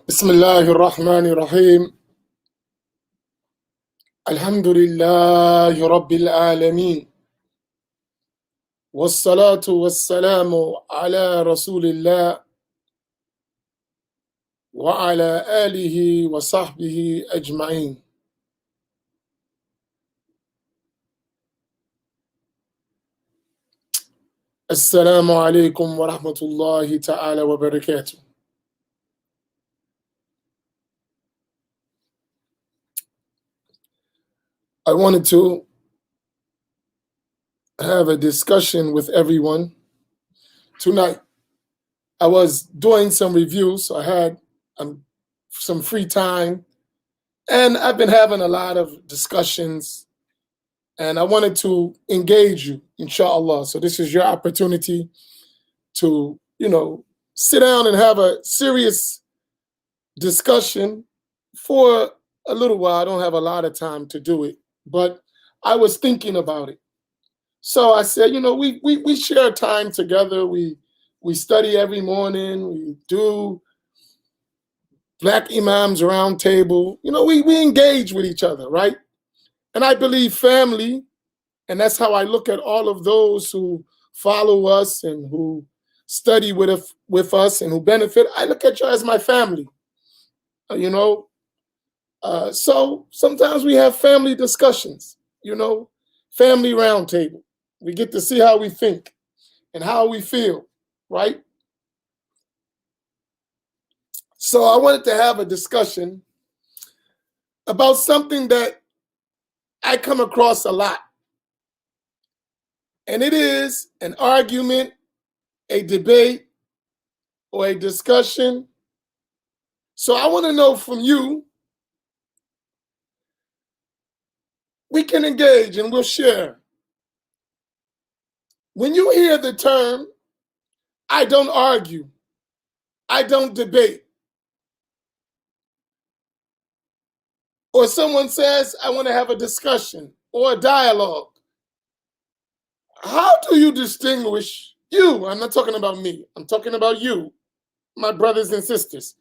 بسم الله الرحمن الرحيم. الحمد لله رب العالمين، والصلاة والسلام على رسول الله وعلى آله وصحبه أجمعين. السلام عليكم ورحمة الله تعالى وبركاته. I wanted to have a discussion with everyone tonight. I was doing some reviews, so I had some free time, and I've been having a lot of discussions, and I wanted to engage you, inshallah. So this is your opportunity to, sit down and have a serious discussion for a little while. I don't have a lot of time to do it, but I was thinking about it. So I said, we share time together. We study every morning. We do Black Imams Round Table. We engage with each other, right? And I believe family, and that's how I look at all of those who follow us and who study with us and who benefit. I look at you as my family, So sometimes we have family discussions, family roundtable. We get to see how we think and how we feel, right? So I wanted to have a discussion about something that I come across a lot. And it is an argument, a debate, or a discussion. So I want to know from you, we can engage and we'll share. When you hear the term, I don't argue, I don't debate, or someone says, I want to have a discussion or a dialogue, how do you distinguish you? I'm not talking about me. I'm talking about you, my brothers and sisters.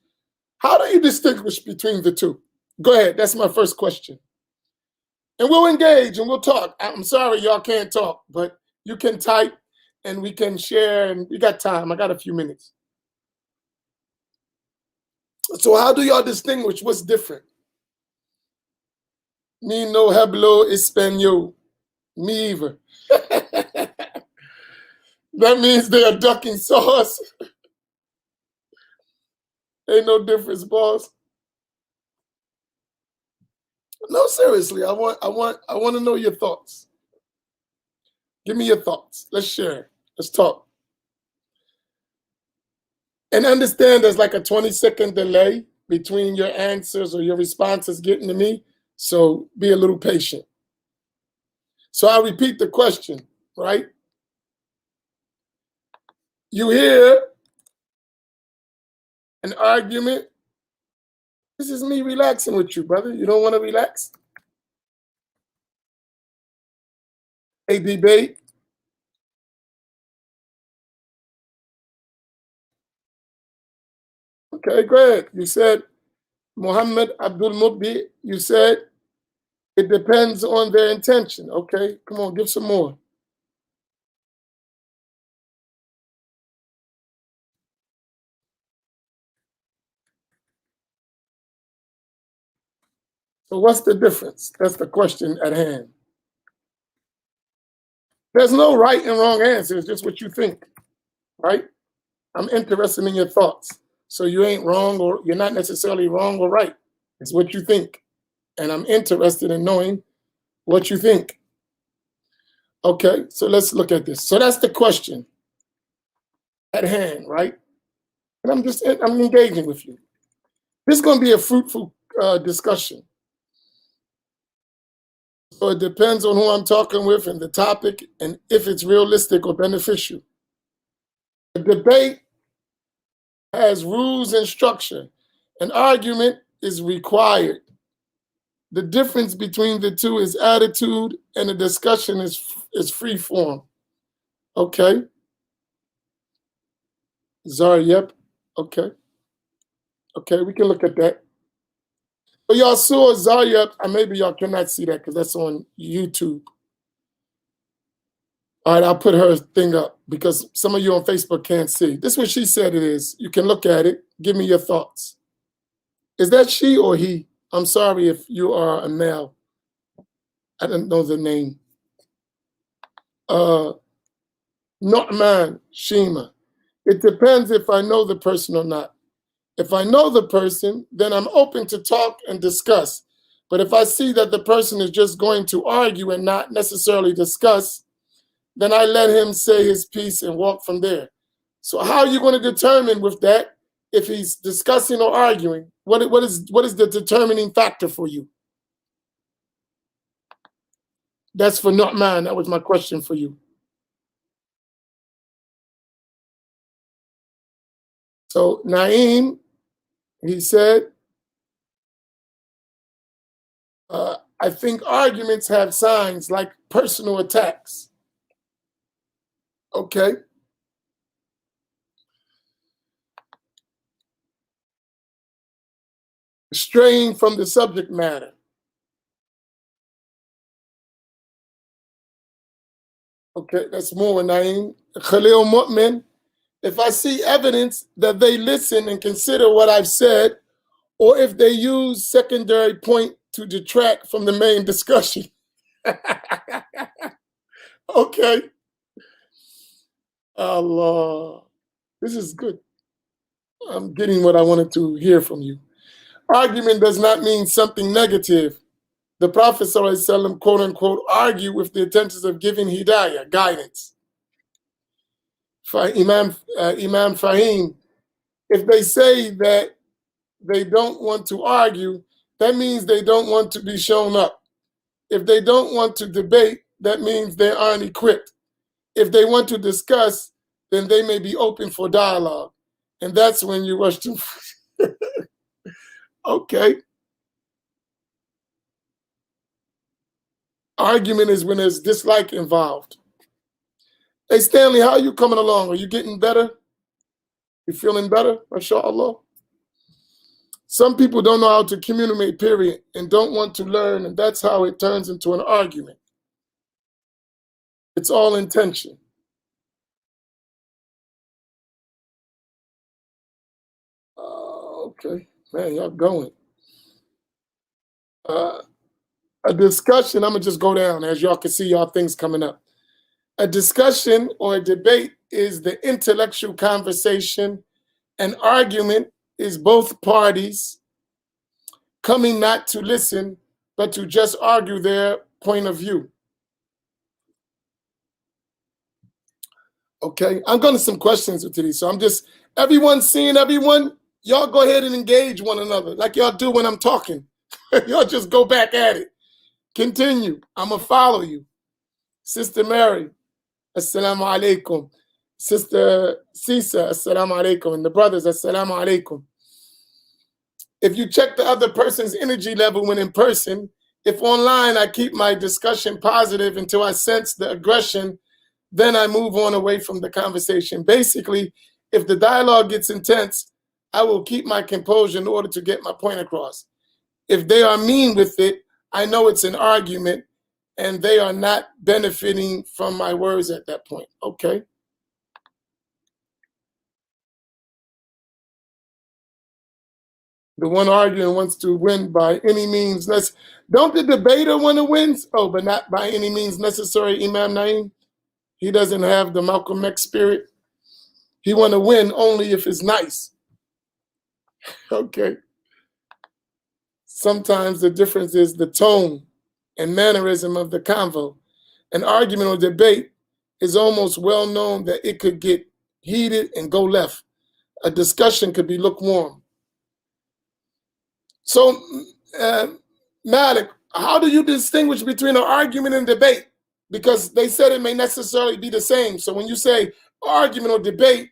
How do you distinguish between the two? Go ahead. That's my first question. And we'll engage and we'll talk. I'm sorry y'all can't talk, but you can type and we can share, and we got time. I got a few minutes. So how do y'all distinguish what's different? Me no hablo español. Me either. That means they are ducking sauce. Ain't no difference, boss. No, seriously, I want to know your thoughts. Give me your thoughts. Let's share. Let's talk. And understand there's like a 20-second delay between your answers or your responses getting to me. So be a little patient. So I'll repeat the question, right? You hear an argument. This is me relaxing with you, brother. You don't want to relax? A debate. Okay, go ahead. You said Muhammad Abdul Mubdi. You said it depends on their intention. Okay, come on, give some more. So what's the difference? That's the question at hand. There's no right and wrong answer. It's just what you think, right? I'm interested in your thoughts. So you ain't wrong, or you're not necessarily wrong or right. It's what you think. And I'm interested in knowing what you think. Okay, so let's look at this. So that's the question at hand, right? And I'm engaging with you. This is going to be a fruitful discussion. So it depends on who I'm talking with and the topic and if it's realistic or beneficial. The debate has rules and structure. An argument is required. The difference between the two is attitude, and the discussion is free form. Okay. Zara, yep. Okay. Okay, we can look at that. But y'all saw Zarya, maybe y'all cannot see that because that's on YouTube. All right, I'll put her thing up because some of you on Facebook can't see. This is what she said it is. You can look at it. Give me your thoughts. Is that she or he? I'm sorry if you are a male. I don't know the name. Nu'man Shima. It depends if I know the person or not. If I know the person, then I'm open to talk and discuss. But if I see that the person is just going to argue and not necessarily discuss, then I let him say his piece and walk from there. So how are you going to determine with that if he's discussing or arguing? What is the determining factor for you? That's for Nu'man. That was my question for you. So Naeem, he said, I think arguments have signs like personal attacks. Okay. Straying from the subject matter. Okay, that's more, Naeem. Khalil Mu'min, if I see evidence that they listen and consider what I've said, or if they use secondary point to detract from the main discussion. Okay. Allah. This is good. I'm getting what I wanted to hear from you. Argument does not mean something negative. The Prophet ﷺ, quote unquote, argued with the intentions of giving hidayah, guidance. Imam Fahim, if they say that they don't want to argue, that means they don't want to be shown up. If they don't want to debate, that means they aren't equipped. If they want to discuss, then they may be open for dialogue. And that's when you rush to. Okay. Argument is when there's dislike involved. Hey, Stanley, how are you coming along? Are you getting better? You feeling better? MashaAllah. Some people don't know how to communicate, period, and don't want to learn, and that's how it turns into an argument. It's all intention. Okay. Man, y'all going. A discussion, I'm going to just go down as y'all can see y'all things coming up. A discussion or a debate is the intellectual conversation. An argument is both parties coming not to listen, but to just argue their point of view. Okay, I'm going to some questions with these. So I'm just, everyone seeing everyone, y'all go ahead and engage one another like y'all do when I'm talking. Y'all just go back at it. Continue. I'm going to follow you. Sister Mary, Assalamu alaikum. Sister Sisa, Assalamu alaikum. And the brothers, Assalamu alaikum. If you check the other person's energy level when in person, if online I keep my discussion positive until I sense the aggression, then I move on away from the conversation. Basically, if the dialogue gets intense, I will keep my composure in order to get my point across. If they are mean with it, I know it's an argument and they are not benefiting from my words at that point. Okay. The one arguing wants to win by any means. Don't the debater want to win? Oh, but not by any means necessary, Imam Naeem. He doesn't have the Malcolm X spirit. He want to win only if it's nice. Okay. Sometimes the difference is the tone and mannerism of the convo. An argument or debate is almost well known that it could get heated and go left. A discussion could be lukewarm. So, Malik, how do you distinguish between an argument and debate? Because they said it may necessarily be the same. So when you say argument or debate,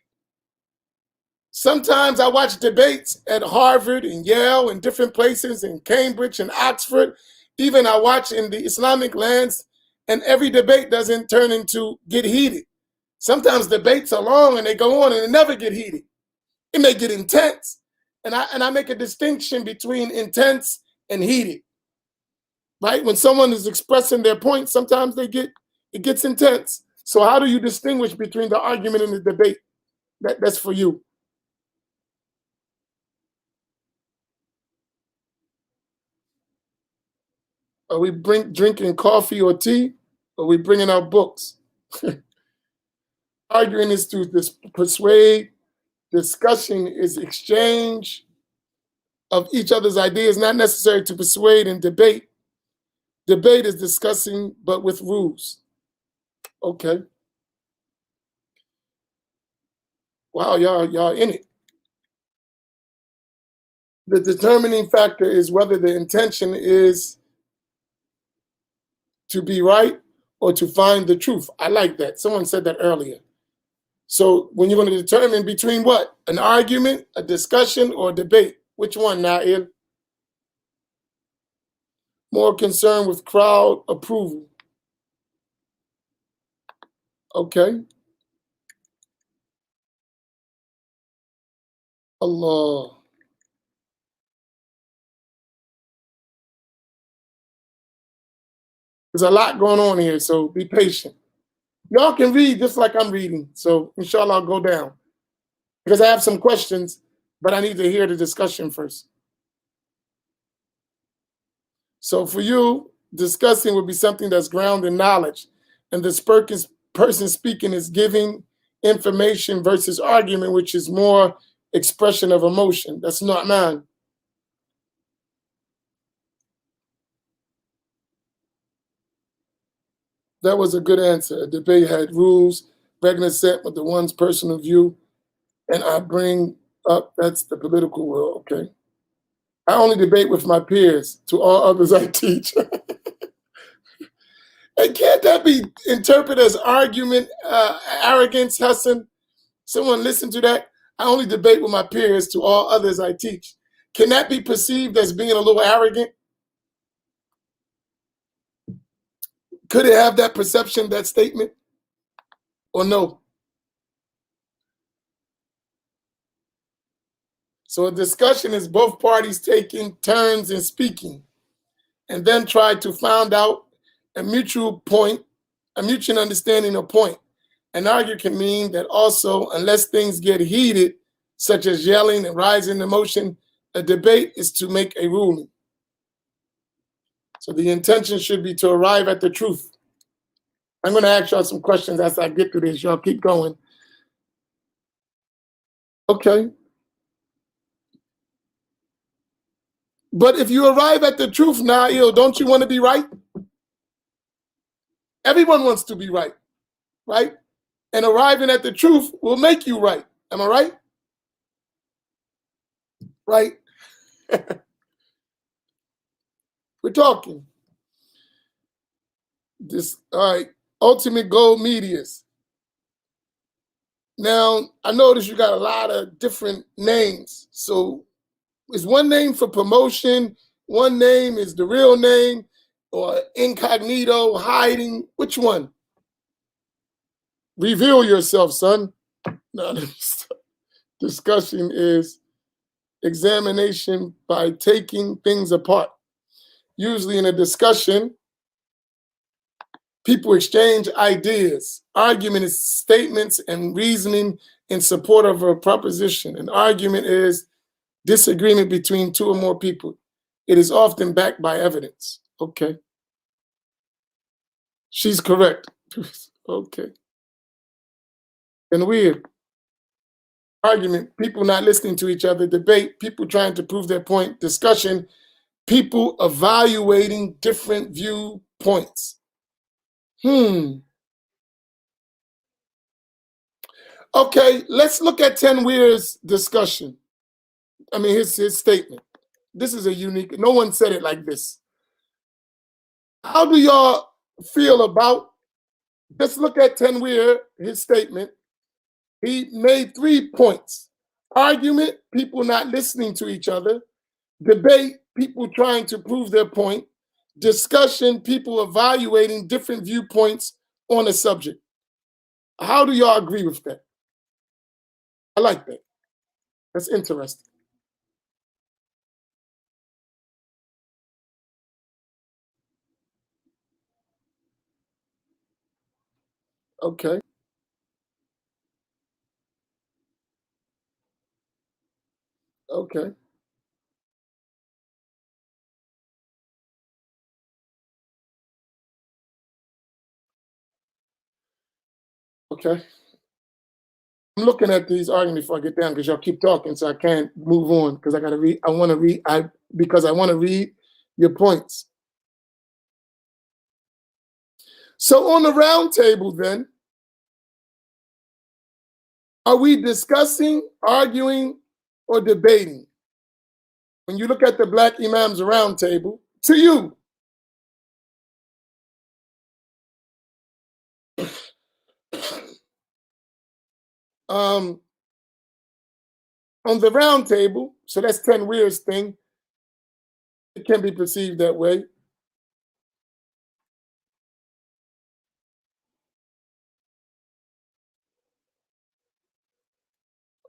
sometimes I watch debates at Harvard and Yale and different places in Cambridge and Oxford. Even I watch in the Islamic lands, and every debate doesn't turn into get heated. Sometimes debates are long and they go on and they never get heated. It may get intense. And I make a distinction between intense and heated, right? When someone is expressing their point, sometimes it gets intense. So how do you distinguish between the argument and the debate? That's for you. Are we drinking coffee or tea? Or are we bringing out books? Arguing is to persuade. Discussion is exchange of each other's ideas, not necessary to persuade and debate. Debate is discussing, but with rules. Okay. Wow, y'all in it. The determining factor is whether the intention is to be right or to find the truth. I like that. Someone said that earlier. So when you're going to determine between what? An argument, a discussion, or a debate? Which one, Nail? More concerned with crowd approval. Okay. Allah. There's a lot going on here, so be patient. Y'all can read just like I'm reading. So inshallah, I'll go down. Because I have some questions, but I need to hear the discussion first. So for you, discussing would be something that's grounded in knowledge. And this person speaking is giving information versus argument, which is more expression of emotion. That's not mine. That was a good answer. A debate had rules, regular set with the one's personal view. And I bring up, that's the political world, okay? I only debate with my peers. To all others I teach. And can't that be interpreted as argument, arrogance, Hassan? Someone listen to that? I only debate with my peers. To all others I teach. Can that be perceived as being a little arrogant? Could it have that perception, that statement? Or no? So a discussion is both parties taking turns in speaking and then try to find out a mutual point, a mutual understanding of point. An argument can mean that also, unless things get heated, such as yelling and rising emotion, a debate is to make a ruling. So the intention should be to arrive at the truth. I'm going to ask y'all some questions as I get through this. Y'all keep going. Okay. But if you arrive at the truth, Nail, don't you want to be right? Everyone wants to be right, right? And arriving at the truth will make you right. Am I right? Right? We're talking. This, all right. Ultimate goal medias. Now, I notice you got a lot of different names. So is one name for promotion? One name is the real name? Or incognito, hiding? Which one? Reveal yourself, son. No, discussion is examination by taking things apart. Usually in a discussion, people exchange ideas. Argument is statements and reasoning in support of a proposition. An argument is disagreement between two or more people. It is often backed by evidence. Okay. She's correct. Okay. And weird. Argument, people not listening to each other. Debate, people trying to prove their point. Discussion, people evaluating different viewpoints. Okay, let's look at Tenweir's discussion. I mean, his statement. This is a unique, no one said it like this. How do y'all feel about, let's look at Tenweir, his statement. He made 3 points. Argument, people not listening to each other. Debate, people trying to prove their point. Discussion, people evaluating different viewpoints on a subject. How do y'all agree with that? I like that. That's interesting. Okay. Okay. Okay. I'm looking at these arguments before I get down because y'all keep talking, so I can't move on because I got to read. I want to read. Because I want to read your points. So on the round table, then, are we discussing, arguing, or debating? When you look at the Black Imams round table, to you, um, on the round table, so that's 10 Weir's thing. It can be perceived that way.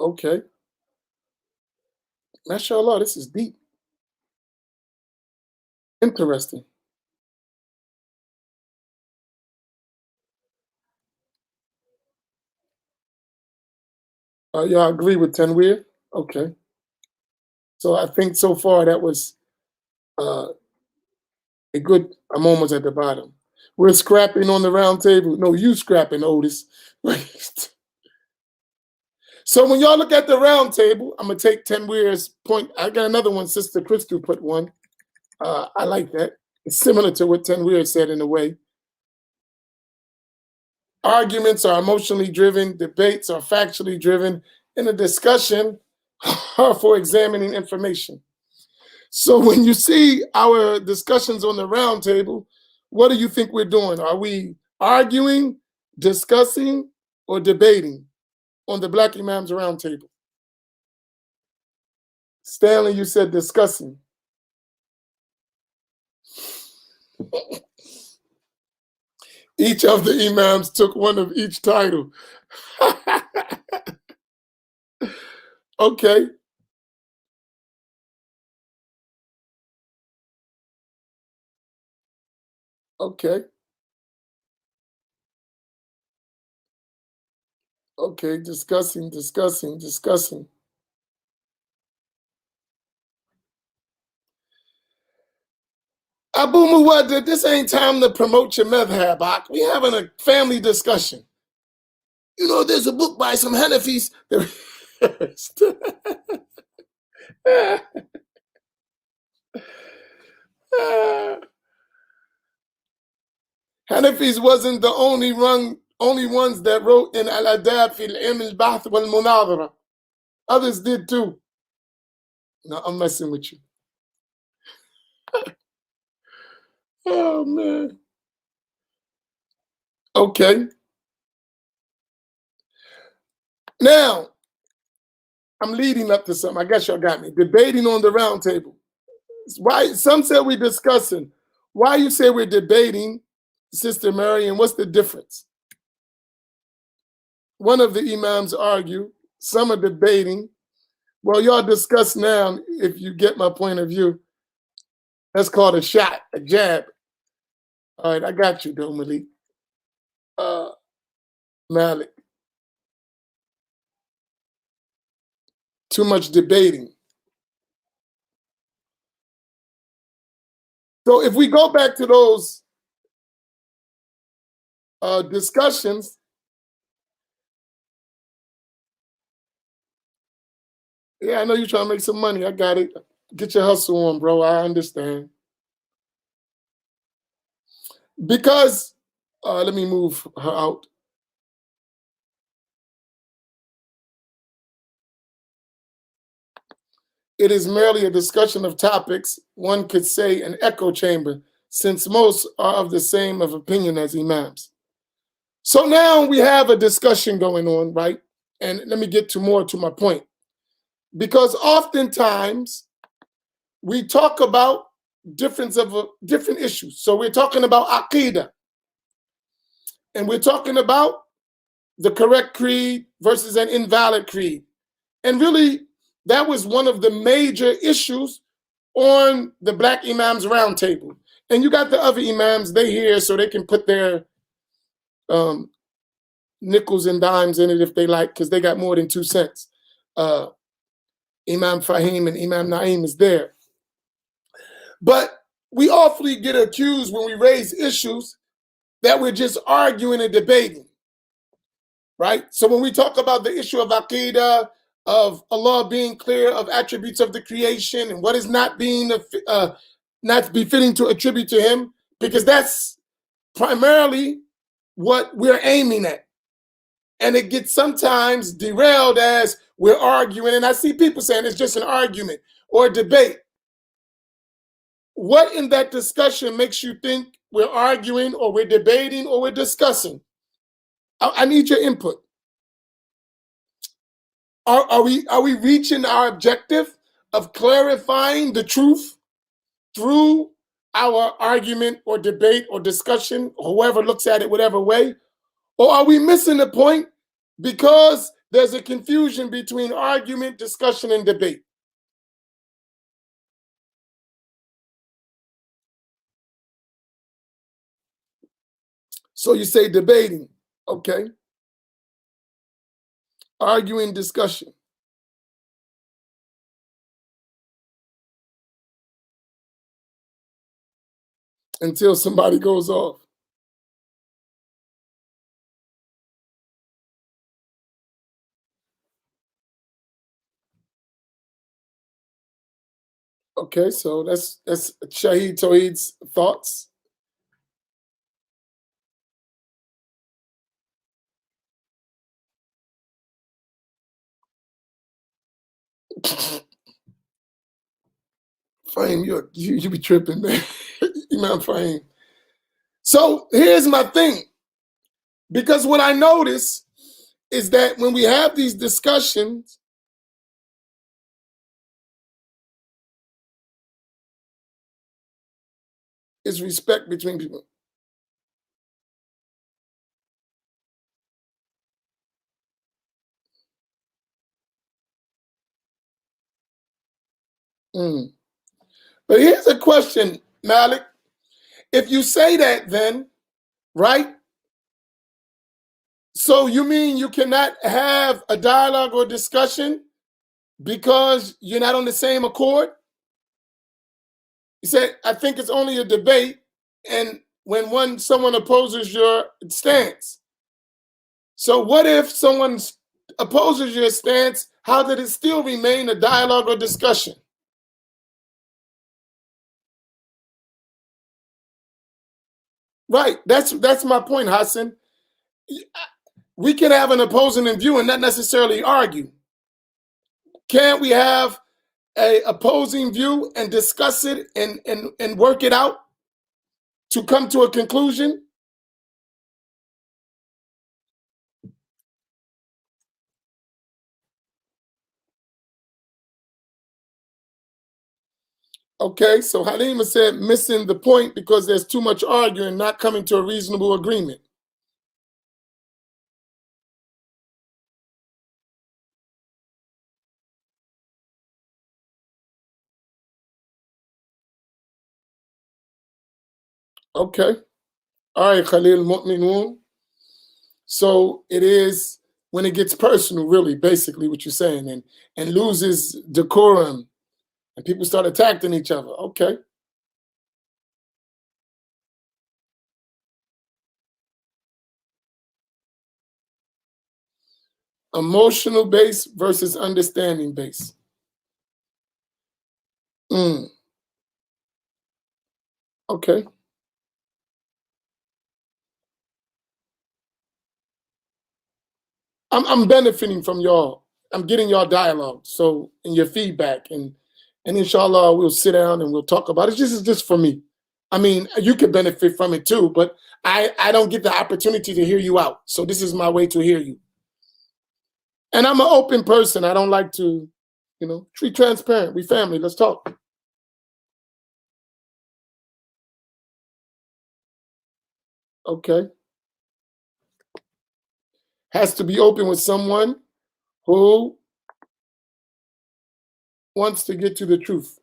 Okay. MashaAllah, this is deep. Interesting. Y'all agree with 10 Weir? Okay. So I think so far that was uh, a good. I'm almost at the bottom. We're scrapping on the round table. No, you scrapping, Otis. So when y'all look at the round table, I'm gonna take 10 Weir's point. I got another one. Sister Crystal put one. I like that. It's similar to what 10 Weir said in a way. Arguments are emotionally driven. Debates are factually driven. And a discussion are for examining information. So when you see our discussions on the round table, what do you think we're doing? Are we arguing, discussing, or debating on the Black Imams round table? Stanley, you said discussing. Each of the Imams took one of each title. Okay. Okay. Okay. Discussing, discussing, discussing. Abu Muwadda, this ain't time to promote your madhab, Ak. We having a family discussion. You know, there's a book by some Hanafis. Hanafis wasn't the only ones that wrote in Al-Adab fil Ilm al-Bahth wal Munadhara. Others did too. No, I'm messing with you. Oh man. Okay. Now, I'm leading up to something. I guess y'all got me. Debating on the round table. Why some say we're discussing. Why you say we're debating, Sister Mary, and what's the difference? One of the Imams argue, some are debating. Well, y'all discuss now, if you get my point of view. That's called a shot, a jab. All right, I got you, though, Malik. Malik. Too much debating. So if we go back to those discussions, yeah, I know you're trying to make some money. I got it. Get your hustle on, bro. I understand. Because, let me move her out. It is merely a discussion of topics, one could say an echo chamber, since most are of the same of opinion as Imams. So now we have a discussion going on, right? And let me get to more to my point. Because oftentimes we talk about different issues. So we're talking about Aqidah, and we're talking about the correct creed versus an invalid creed. And really, that was one of the major issues on the Black Imams roundtable. And you got the other Imams, they here so they can put their nickels and dimes in it if they like, because they got more than 2 cents. Uh, Imam Fahim and Imam Naim is there. But we awfully get accused when we raise issues that we're just arguing and debating, right? So when we talk about the issue of Aqidah, of Allah being clear of attributes of the creation and what is not being not befitting to attribute to Him, because that's primarily what we're aiming at. And it gets sometimes derailed as we're arguing. And I see people saying it's just an argument or a debate. What in that discussion makes you think we're arguing or we're debating or we're discussing? I need your input. Are we reaching our objective of clarifying the truth through our argument or debate or discussion, whoever looks at it whatever way? Or are we missing the point because there's a confusion between argument, discussion, and debate? So you say debating, okay. Arguing, discussion. Until somebody goes off. Okay, so that's Shahid Toeed's thoughts. Fahim, you be tripping, man. Imam Fahim. So here's my thing. Because what I notice is that when we have these discussions, it's respect between people. Mm. But here's a question, Malik. If you say that, then, right? So you mean you cannot have a dialogue or discussion because you're not on the same accord? You said, I think it's only a debate, and when someone opposes your stance. So what if someone opposes your stance? How did it still remain a dialogue or discussion? Right. That's my point, Hassan. We can have an opposing view and not necessarily argue. Can't we have a opposing view and discuss it and work it out to come to a conclusion? Okay, so Halima said missing the point because there's too much arguing, not coming to a reasonable agreement. Okay. All right, Khalil Mu'minun. So it is when it gets personal, really, basically what you're saying, and loses decorum and people start attacking each other. Okay. Emotional base versus understanding base. Mm, okay. I'm benefiting from y'all. I'm getting y'all dialogue. So and your feedback and inshallah we'll sit down and we'll talk about it. This is just for me. I mean, you could benefit from it too, but I don't get the opportunity to hear you out. So this is my way to hear you. And I'm an open person. I don't like to, be transparent. We family. Let's talk. Okay. Has to be open with someone who wants to get to the truth.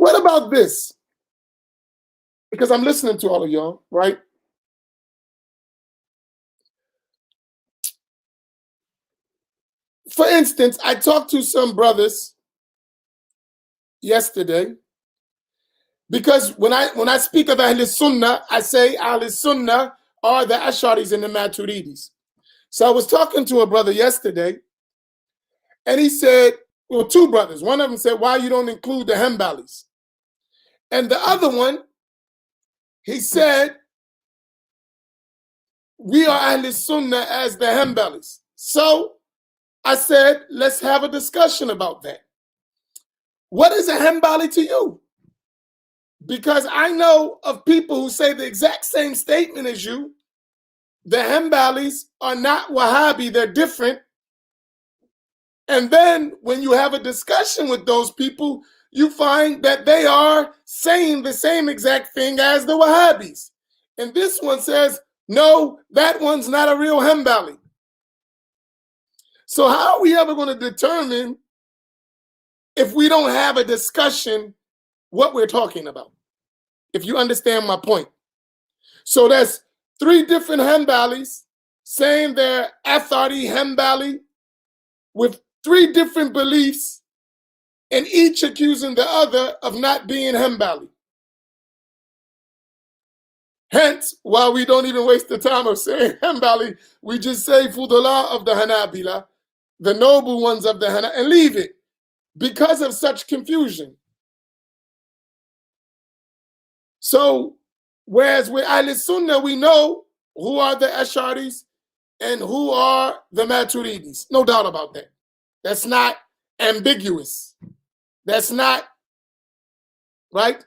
What about this? Because I'm listening to all of y'all, right? For instance, I talked to some brothers yesterday because when I speak of Ahl Sunnah, I say Ahl Sunnah are the Asharis and the Maturidis. So I was talking to a brother yesterday, and he said, well, two brothers. One of them said, why you don't include the Hanbalis? And the other one, he said, we are Ahl Sunnah as the Hanbalis. So I said, let's have a discussion about that. What is a Hanbali to you? Because I know of people who say the exact same statement as you. The Hanbalis are not Wahhabi, they're different. And then when you have a discussion with those people, you find that they are saying the same exact thing as the Wahhabis. And this one says, no, that one's not a real Hanbali. So how are we ever going to determine, if we don't have a discussion, what we're talking about? If you understand my point. So there's three different Hanbalis saying they're Athari Hanbali with three different beliefs, and each accusing the other of not being Hanbali. Hence, while we don't even waste the time of saying Hanbali, we just say Fudala of the Hanabila, the noble ones of the Hanabila, and leave it because of such confusion. So, whereas with Ahl Sunnah, we know who are the Asharis and who are the Maturidis. No doubt about that. That's not ambiguous. That's not, right?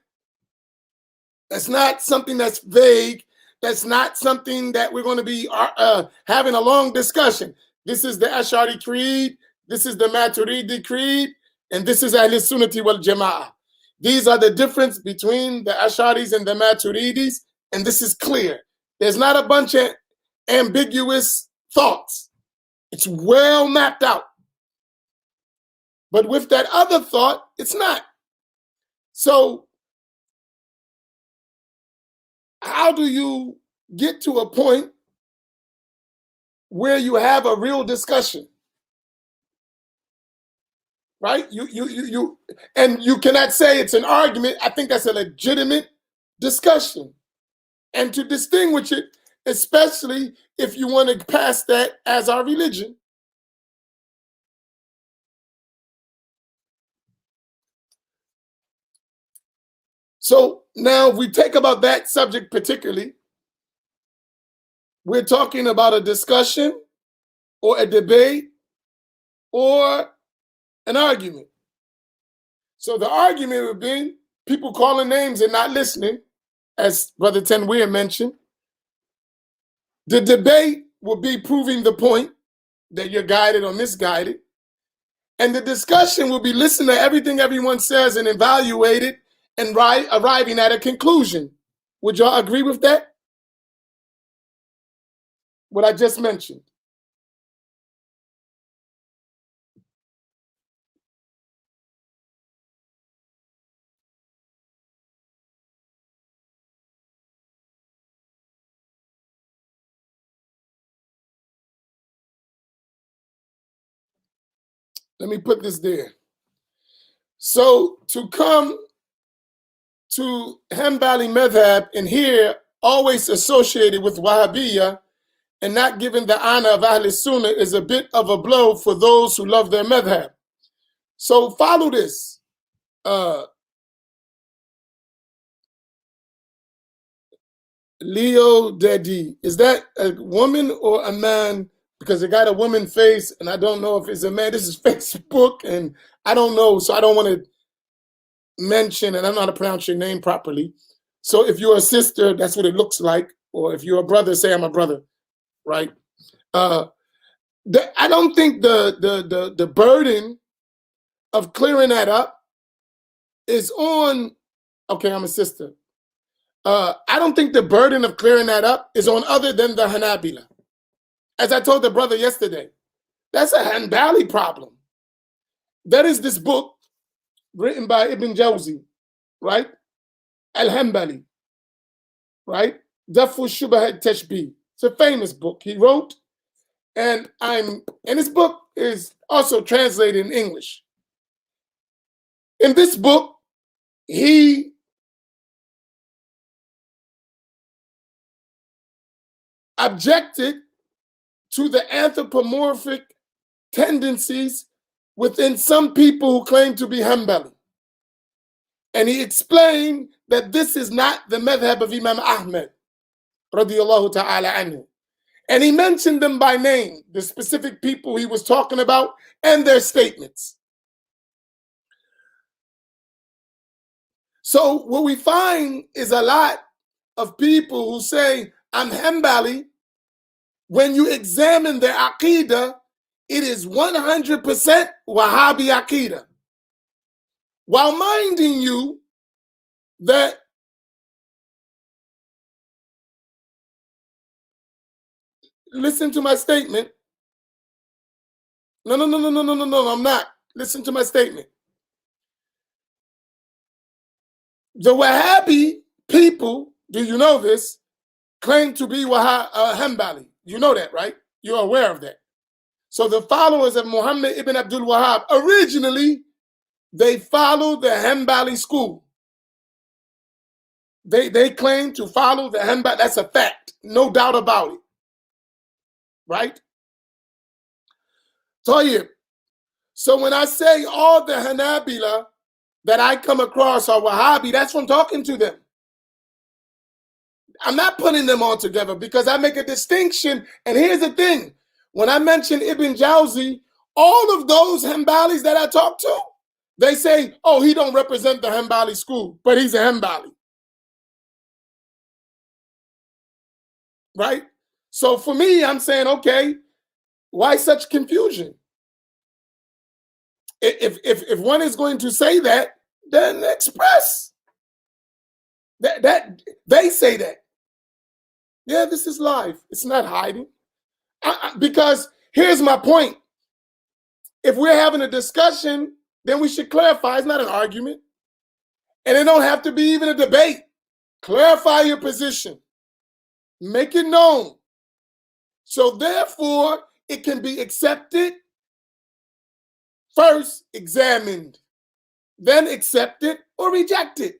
That's not something that's vague. That's not something that we're going to be having a long discussion. This is the Ash'ari Creed. This is the Maturidi Creed. And this is Ahl Sunnati wal Jama'ah. These are the difference between the Ash'aris and the Maturidis. And this is clear. There's not a bunch of ambiguous thoughts. It's well mapped out. But with that other thought, it's not. So how do you get to a point where you have a real discussion? Right? And you cannot say it's an argument. I think that's a legitimate discussion. And to distinguish it, especially if you want to pass that as our religion. So now if we take about that subject particularly, we're talking about a discussion or a debate or an argument. So the argument would be people calling names and not listening, as Brother Tenweer mentioned. The debate will be proving the point that you're guided or misguided. And the discussion will be listening to everything everyone says and evaluate it and arriving at a conclusion. Would y'all agree with that? What I just mentioned. Let me put this there. So to come to Hanbali Madhab and here always associated with Wahhabiyya and not given the honor of Ahl Sunnah is a bit of a blow for those who love their madhab. So follow this. Leo Dedi, is that a woman or a man? Because it got a woman face and I don't know if it's a man. This is Facebook and I don't know, so I don't want to mention, and I don't know how to pronounce your name properly. So if you're a sister, that's what it looks like. Or if you're a brother, say I'm a brother, right? I don't think the burden of clearing that up is on, okay, I'm a sister. I don't think the burden of clearing that up is on other than the Hanabila. As I told the brother yesterday, that's a Hanbali problem. That is this book written by Ibn Jawzi, right? Al-Hanbali, right? Dafu Shubahat Tashbih. It's a famous book he wrote, and his book is also translated in English. In this book, he objected to the anthropomorphic tendencies within some people who claim to be Hanbali. And he explained that this is not the madhab of Imam Ahmed, radiyallahu ta'ala anhu. And he mentioned them by name, the specific people he was talking about and their statements. So what we find is a lot of people who say, I'm Hanbali. When you examine their aqidah, it is 100% Wahhabi aqidah. While minding you that listen to my statement. No, I'm not. Listen to my statement. The Wahhabi people, do you know this, claim to be Hanbali. You know that, right? You're aware of that. So the followers of Muhammad ibn Abdul Wahhab, originally, they followed the Hanbali school. They claim to follow the Hanbali. That's a fact. No doubt about it. Right? Tayyib. So when I say all the Hanabila that I come across are Wahhabi, that's from talking to them. I'm not putting them all together because I make a distinction. And here's the thing. When I mention Ibn Jawzi, all of those Hanbalis that I talk to, they say, oh, he don't represent the Hanbali school, but he's a Hanbali. Right? So for me, I'm saying, okay, why such confusion? If one is going to say that, then express that they say that. Yeah, this is live. It's not hiding. Because here's my point. If we're having a discussion, then we should clarify. It's not an argument. And it don't have to be even a debate. Clarify your position. Make it known. So therefore, it can be accepted, first examined, then accepted or rejected.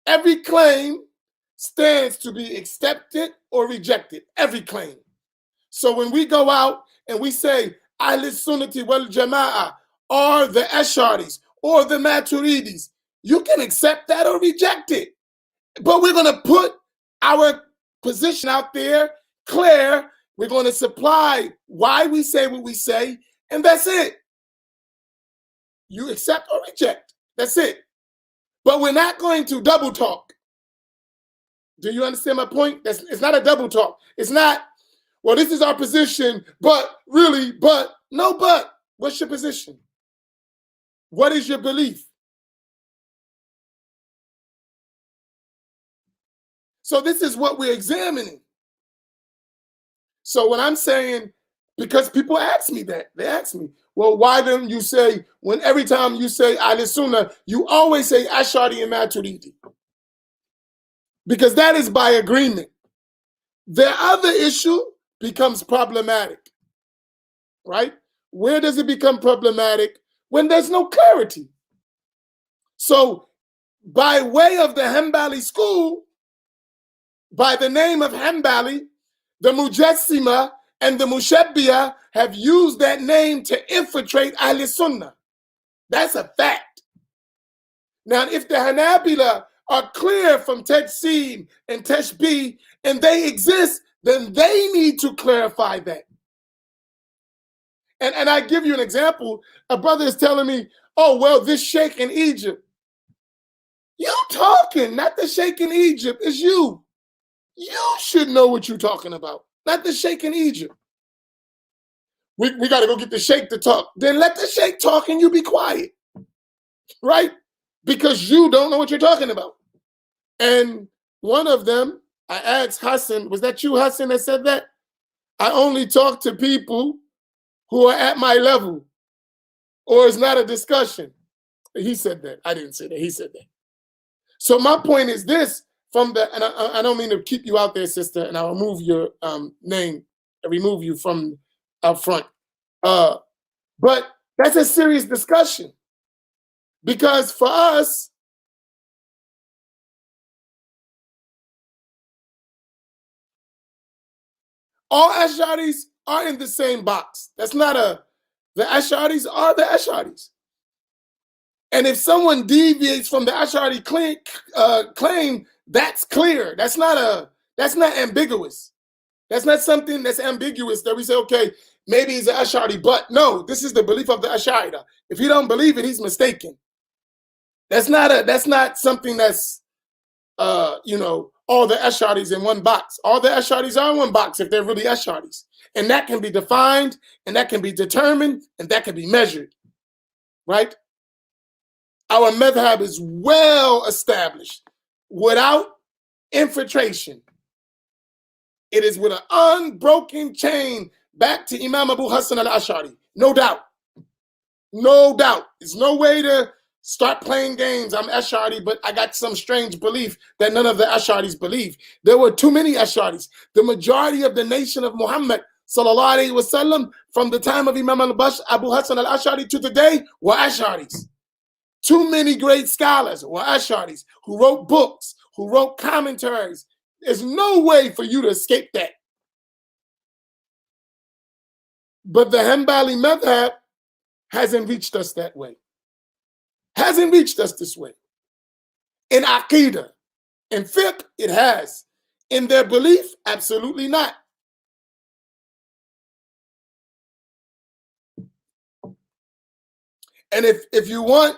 Every claim stands to be accepted or rejected. Every claim. So when we go out and we say Ahl Sunnati wal Jama'ah or the Asharis or the Maturidis, you can accept that or reject it. But we're going to put our position out there clear. We're going to supply why we say what we say, and that's it. You accept or reject. That's it. But we're not going to double talk. Do you understand my point? It's not a double talk. It's not, well, this is our position, but really, but, no, but. What's your position? What is your belief? So this is what we're examining. So when I'm saying, because people ask me that, they ask me, well, why don't you say, when every time you say Ahl Sunnah, you always say Ash'ari and Maturidi? Because that is by agreement. The other issue becomes problematic, right? Where does it become problematic? When there's no clarity. So by way of the Hanbali school, by the name of Hanbali, the Mujassima and the Mushabbiyah have used that name to infiltrate Ahl Sunnah. That's a fact. Now, if the Hanabila are clear from Tajsim and Tashbih and they exist, then they need to clarify that. And I give you an example. A brother is telling me, oh, well, this sheikh in Egypt. You talking, not the sheikh in Egypt. It's you. You should know what you're talking about, not the sheikh in Egypt. We got to go get the sheikh to talk. Then let the sheikh talk and you be quiet, right? Because you don't know what you're talking about. And one of them, I asked Hassan, was that you, Hassan, that said that? I only talk to people who are at my level, or it's not a discussion. He said that. I didn't say that. He said that. So my point is this: from the, and I don't mean to keep you out there, sister, and I'll remove your name, remove you from up front. But that's a serious discussion, because for us, all Ash'aris are in the same box. That's not the Ash'aris are the Ash'aris. And if someone deviates from the Ash'ari claim, that's clear. That's not ambiguous. That's not something that's ambiguous that we say, okay, maybe he's an Ash'ari, but no, this is the belief of the Ash'ari. If you don't believe it, he's mistaken. That's not something that's all the Ash'aris in one box. All the Ash'aris are in one box if they're really Ash'aris. And that can be defined, and that can be determined, and that can be measured. Right? Our madhab is well established without infiltration. It is with an unbroken chain back to Imam Abu Hassan al-Ash'ari. No doubt. No doubt. There's no way to start playing games. I'm Ash'ari, but I got some strange belief that none of the Ash'aris believe. There were too many Ash'aris. The majority of the nation of Muhammad sallallahu alaihi wasallam, from the time of Imam Abu Hassan al-Ash'ari to today, were Ash'aris. Too many great scholars were Ash'aris who wrote books, who wrote commentaries. There's no way for you to escape that. But the Hanbali madhab hasn't reached us that way. Hasn't reached us this way. In Aqidah, in fiqh, it has. In their belief, absolutely not. And if you want,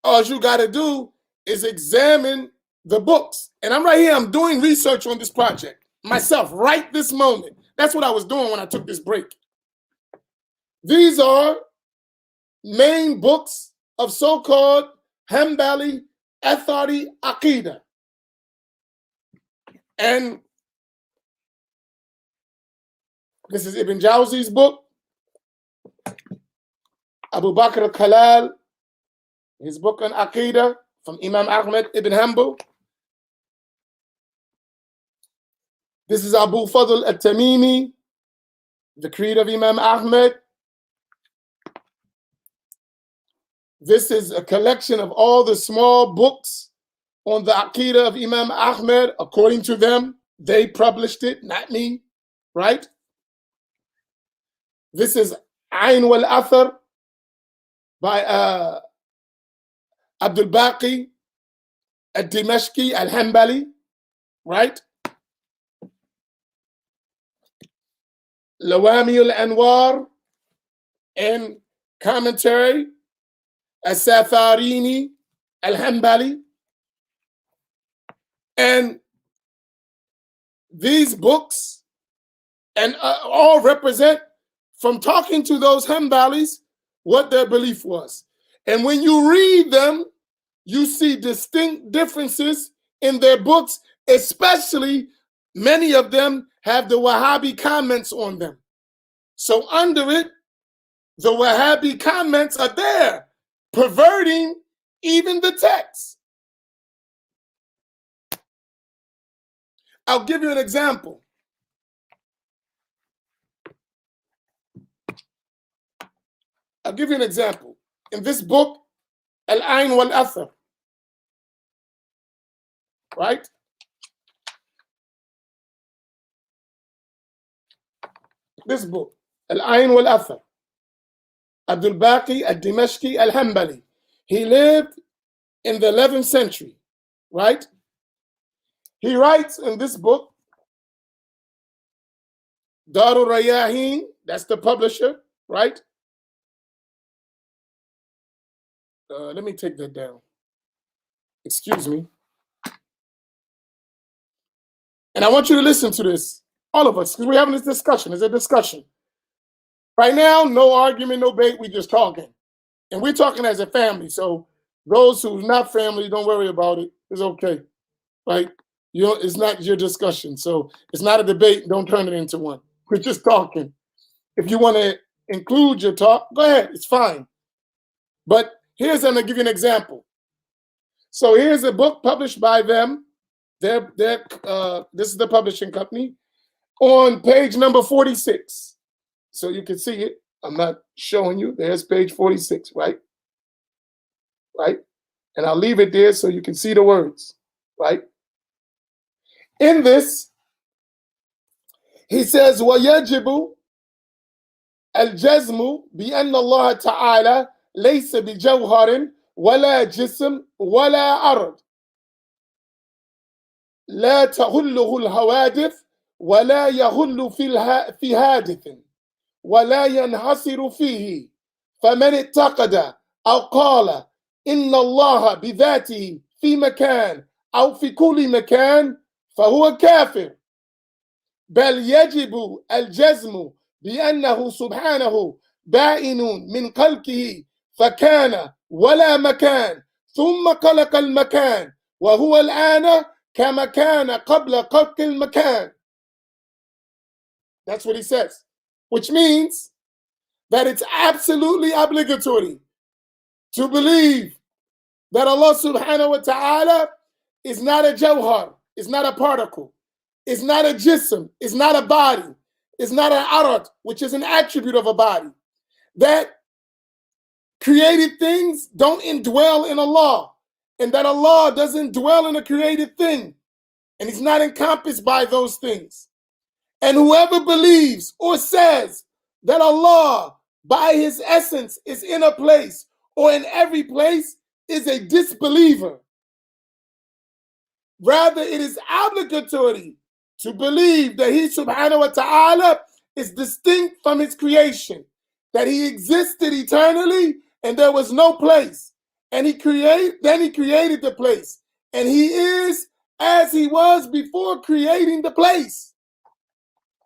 all you got to do is examine the books. And I'm right here, I'm doing research on this project myself right this moment. That's what I was doing when I took this break. These are main books of so-called Hanbali Athari Aqidah. And this is Ibn Jawzi's book, Abu Bakr al-Khalal, his book on Aqidah from Imam Ahmed ibn Hanbal. This is Abu Fadl al-Tamimi, the creed of Imam Ahmed. This is a collection of all the small books on the Aqidah of Imam Ahmed. According to them, they published it, not me, right? This is Ayn wal Athar by Abdul Baqi al-Dimashqi al-Hanbali, right? Lawami al-Anwar and commentary as-Safarini al-Hanbali. And these books and all represent, from talking to those Hanbalis, what their belief was. And when you read them, you see distinct differences in their books, especially many of them have the Wahhabi comments on them. So under it, the Wahhabi comments are there, perverting even the text. I'll give you an example. I'll give you an example. In this book, Al-Ayn wal-Athar, right? This book, Al-Ayn wal-Athar, Abdul Baqi al-Dimashqi al-Hanbali. He lived in the 11th century, right? He writes in this book, Darul Rayahin, that's the publisher, right? Let me take that down. Excuse me. And I want you to listen to this, all of us, because we're having this discussion. It's a discussion. Right now, no argument, no debate, we're just talking. And we're talking as a family. So those who's not family, don't worry about it. It's okay. Right? It's not your discussion. So it's not a debate. Don't turn it into one. We're just talking. If you want to include your talk, go ahead. It's fine. But I'm going to give you an example. So here's a book published by them. This is the publishing company. On page number 46. So you can see it. I'm not showing you. There's page 46, right? Right? And I'll leave it there so you can see the words, right? In this, he says, وَيَجِبُ الْجَزْمُ بِأَنَّ اللَّهَ تَعَالَى لَيْسَ بِجَوْهَرٍ وَلَا جِسْمٍ وَلَا أَرْضٍ لا تغله الحوادث ولا يغل في حادث ولا ينحصر فيه فمن اعتقد أو قال إن الله بذاته في مكان أو في كل مكان فهو كافر بل يجب الجزم بأنه سبحانه بائن من خلقه فكان ولا مكان ثم خلق المكان وهو الآن كما كان قبل خلق المكان. That's what he says, which means that it's absolutely obligatory to believe that Allah subhanahu wa ta'ala is not a jawhar, is not a particle, is not a jism, is not a body, is not an arat, which is an attribute of a body. That created things don't indwell in Allah, and that Allah doesn't dwell in a created thing, and He's not encompassed by those things. And whoever believes or says that Allah, by His essence, is in a place or in every place is a disbeliever. Rather, it is obligatory to believe that He subhanahu wa ta'ala is distinct from His creation, that He existed eternally and there was no place. And then He created the place. And He is as He was before creating the place.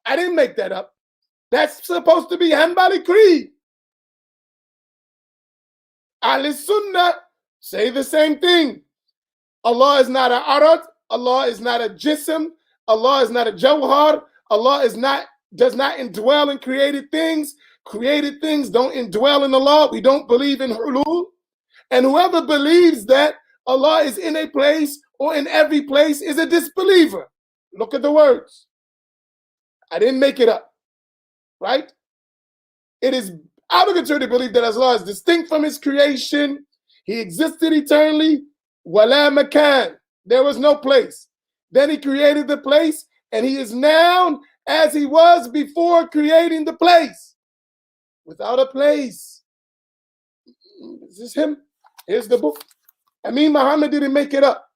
I didn't make that up. That's supposed to be Hanbali Creed. Ahl Sunnah say the same thing. Allah is not an arat. Allah is not a jism. Allah is not a jawhar. Allah does not indwell in created things. Created things don't indwell in Allah. We don't believe in hulul. And whoever believes that Allah is in a place or in every place is a disbeliever. Look at the words. I didn't make it up, right? It is obligatory to believe that Allah is distinct from His creation. He existed eternally. Wala makan. There was no place. Then He created the place, and He is now as He was before creating the place. Without a place. Is this him? Here's the book. I mean, Muhammad didn't make it up.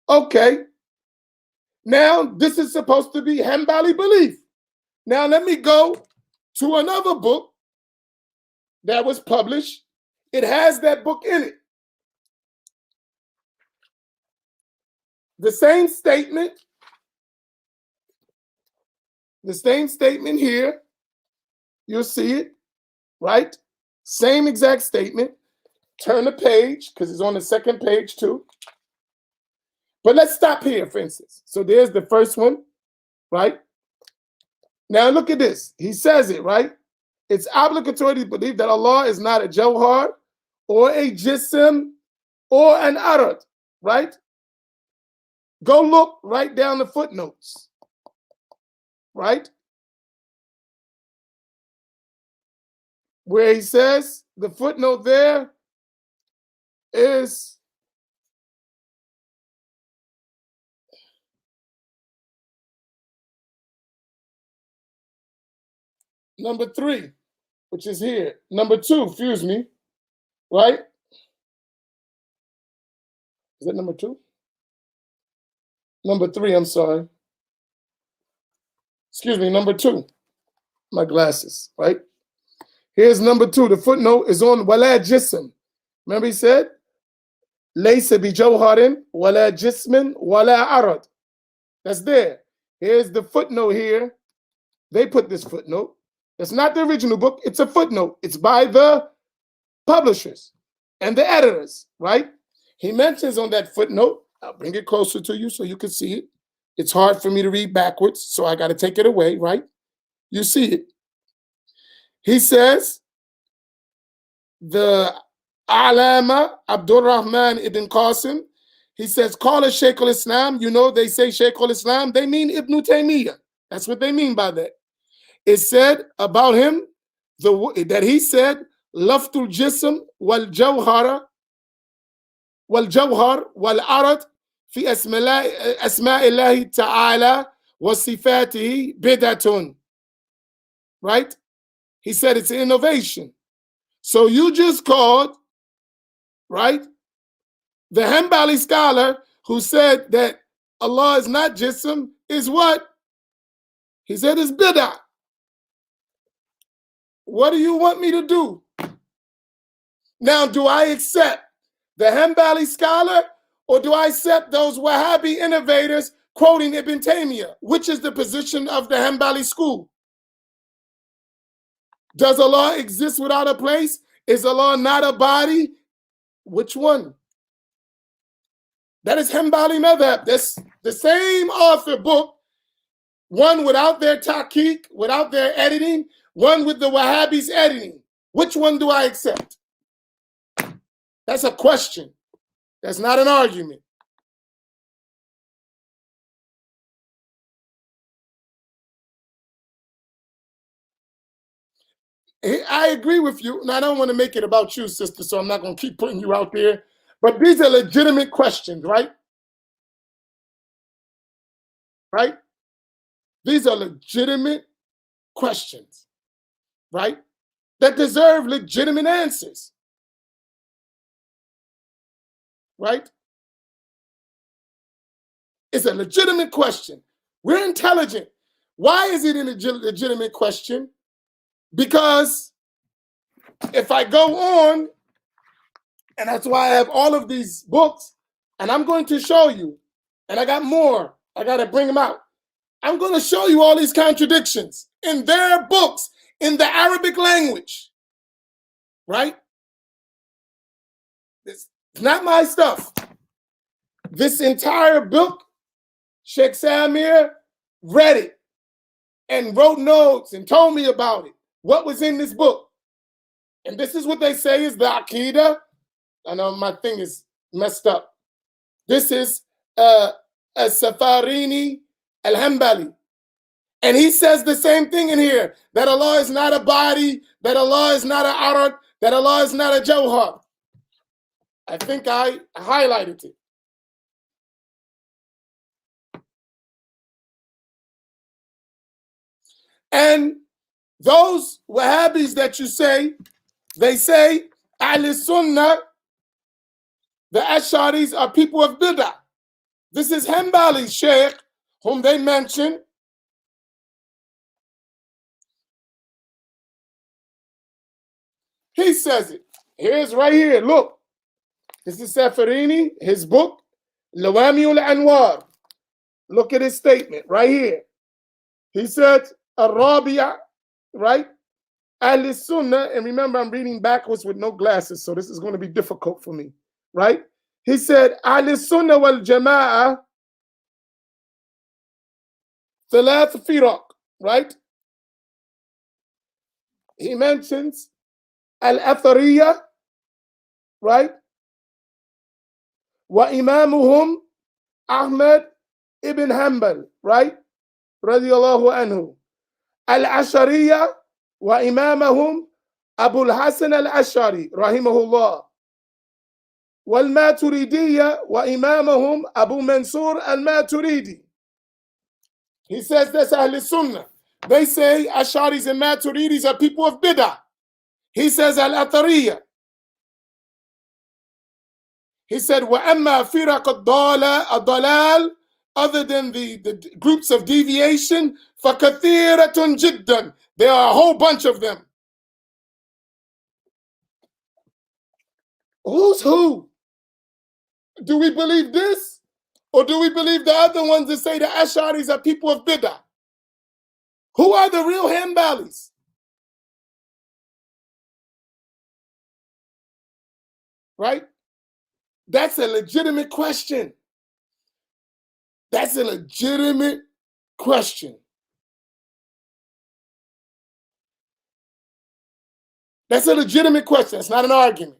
Okay. Now, this is supposed to be Hanbali belief. Now, let me go to another book that was published. It has that book in it. The same statement here, you'll see it, right? Same exact statement. Turn the page, because it's on the second page too. But let's stop here, for instance. So there's the first one, right? Now look at this. He says it, right? It's obligatory to believe that Allah is not a jawhar or a jism or an arat, right? Go look right down the footnotes, right? Where he says, the footnote there is number 3, which is here. Number 2, excuse me, right? Is that number 2? Number 3, I'm sorry. Excuse me, number 2. My glasses, right? Here's number 2. The footnote is on wala jism. Remember he said, laysa bi jawharin wala jismin wala arad. That's there. Here's the footnote here. They put this footnote. It's not the original book. It's a footnote. It's by the publishers and the editors, right? He mentions on that footnote, I'll bring it closer to you so you can see it. It's hard for me to read backwards, so I got to take it away, right? You see it. He says, the Alama Abdul Rahman ibn Qasim, he says, call it Shaykh al-Islam. You know, they say Shaykh al-Islam, they mean Ibn Taymiyyah. That's what they mean by that. It said about him that he said, Laftul Jism wal Jawhara wal Jawhar wal Arad fi Asma'illahi Ta'ala wa Sifatihi Bidatun. Right? He said it's an innovation. So you just called, right, the Hanbali scholar who said that Allah is not Jism is what? He said it's bid'ah. What do you want me to do? Now, do I accept the Hanbali scholar or do I accept those Wahhabi innovators quoting Ibn Taymiyyah? Which is the position of the Hanbali school? Does Allah exist without a place? Is Allah not a body? Which one? That is Hanbali madhab. That's the same author book, one without their tahqiq, without their editing, one with the Wahhabis editing. Which one do I accept? That's a question. That's not an argument. I agree with you, and I don't want to make it about you, sister, so I'm not going to keep putting you out there. But these are legitimate questions, right? Right? These are legitimate questions, right? That deserve legitimate answers, right? It's a legitimate question. We're intelligent. Why is it a legitimate question? Because if I go on, and that's why I have all of these books, and I'm going to show you, and I got more. I got to bring them out. I'm going to show you all these contradictions in their books in the Arabic language, right? It's not my stuff. This entire book, Sheikh Samir read it and wrote notes and told me about it. What was in this book? And this is what they say is the Aqidah. I know my thing is messed up. This is Safarini al-Hanbali. And he says the same thing in here, that Allah is not a body, that Allah is not an arad, that Allah is not a jawhar. I think I highlighted it. And those Wahhabis that you say, they say, Ahl Sunnah, the Ash'aris are people of Bid'ah. This is Hanbali Sheikh, whom they mention. He says it. Here's right here. Look. This is Safarini, his book, Lawamiul Anwar. Look at his statement right here. He said, Arabiya, right? Ahl Sunnah, and remember, I'm reading backwards with no glasses, so this is going to be difficult for me, right? He said, Ahl Sunnah wal Jama'ah, Thalath Firaq, right? He mentions Al-Athariya, right? Wa imamuhum Ahmad ibn Hanbal, right? Radiallahu anhu. Al-Ashariya wa imamahum Abu al-Hasan al-Ashari, rahimahullah. Wal-Maturidiyya wa imamahum Abu Mansur al-Maturidi. He says that's Ahl Sunnah. They say Asharis and Maturidis are people of Bid'ah. He says Al-Athariya. He said, وَأَمَّا فِرَقَ الضَّلَالِ, other than the groups of deviation, فَكَثِيرَةٌ جِدًّا, there are a whole bunch of them. Who's who? Do we believe this? Or do we believe the other ones that say the Ash'aris are people of Bid'ah? Who are the real Hanbalis? Right? That's a legitimate question. That's a legitimate question. That's a legitimate question. It's not an argument.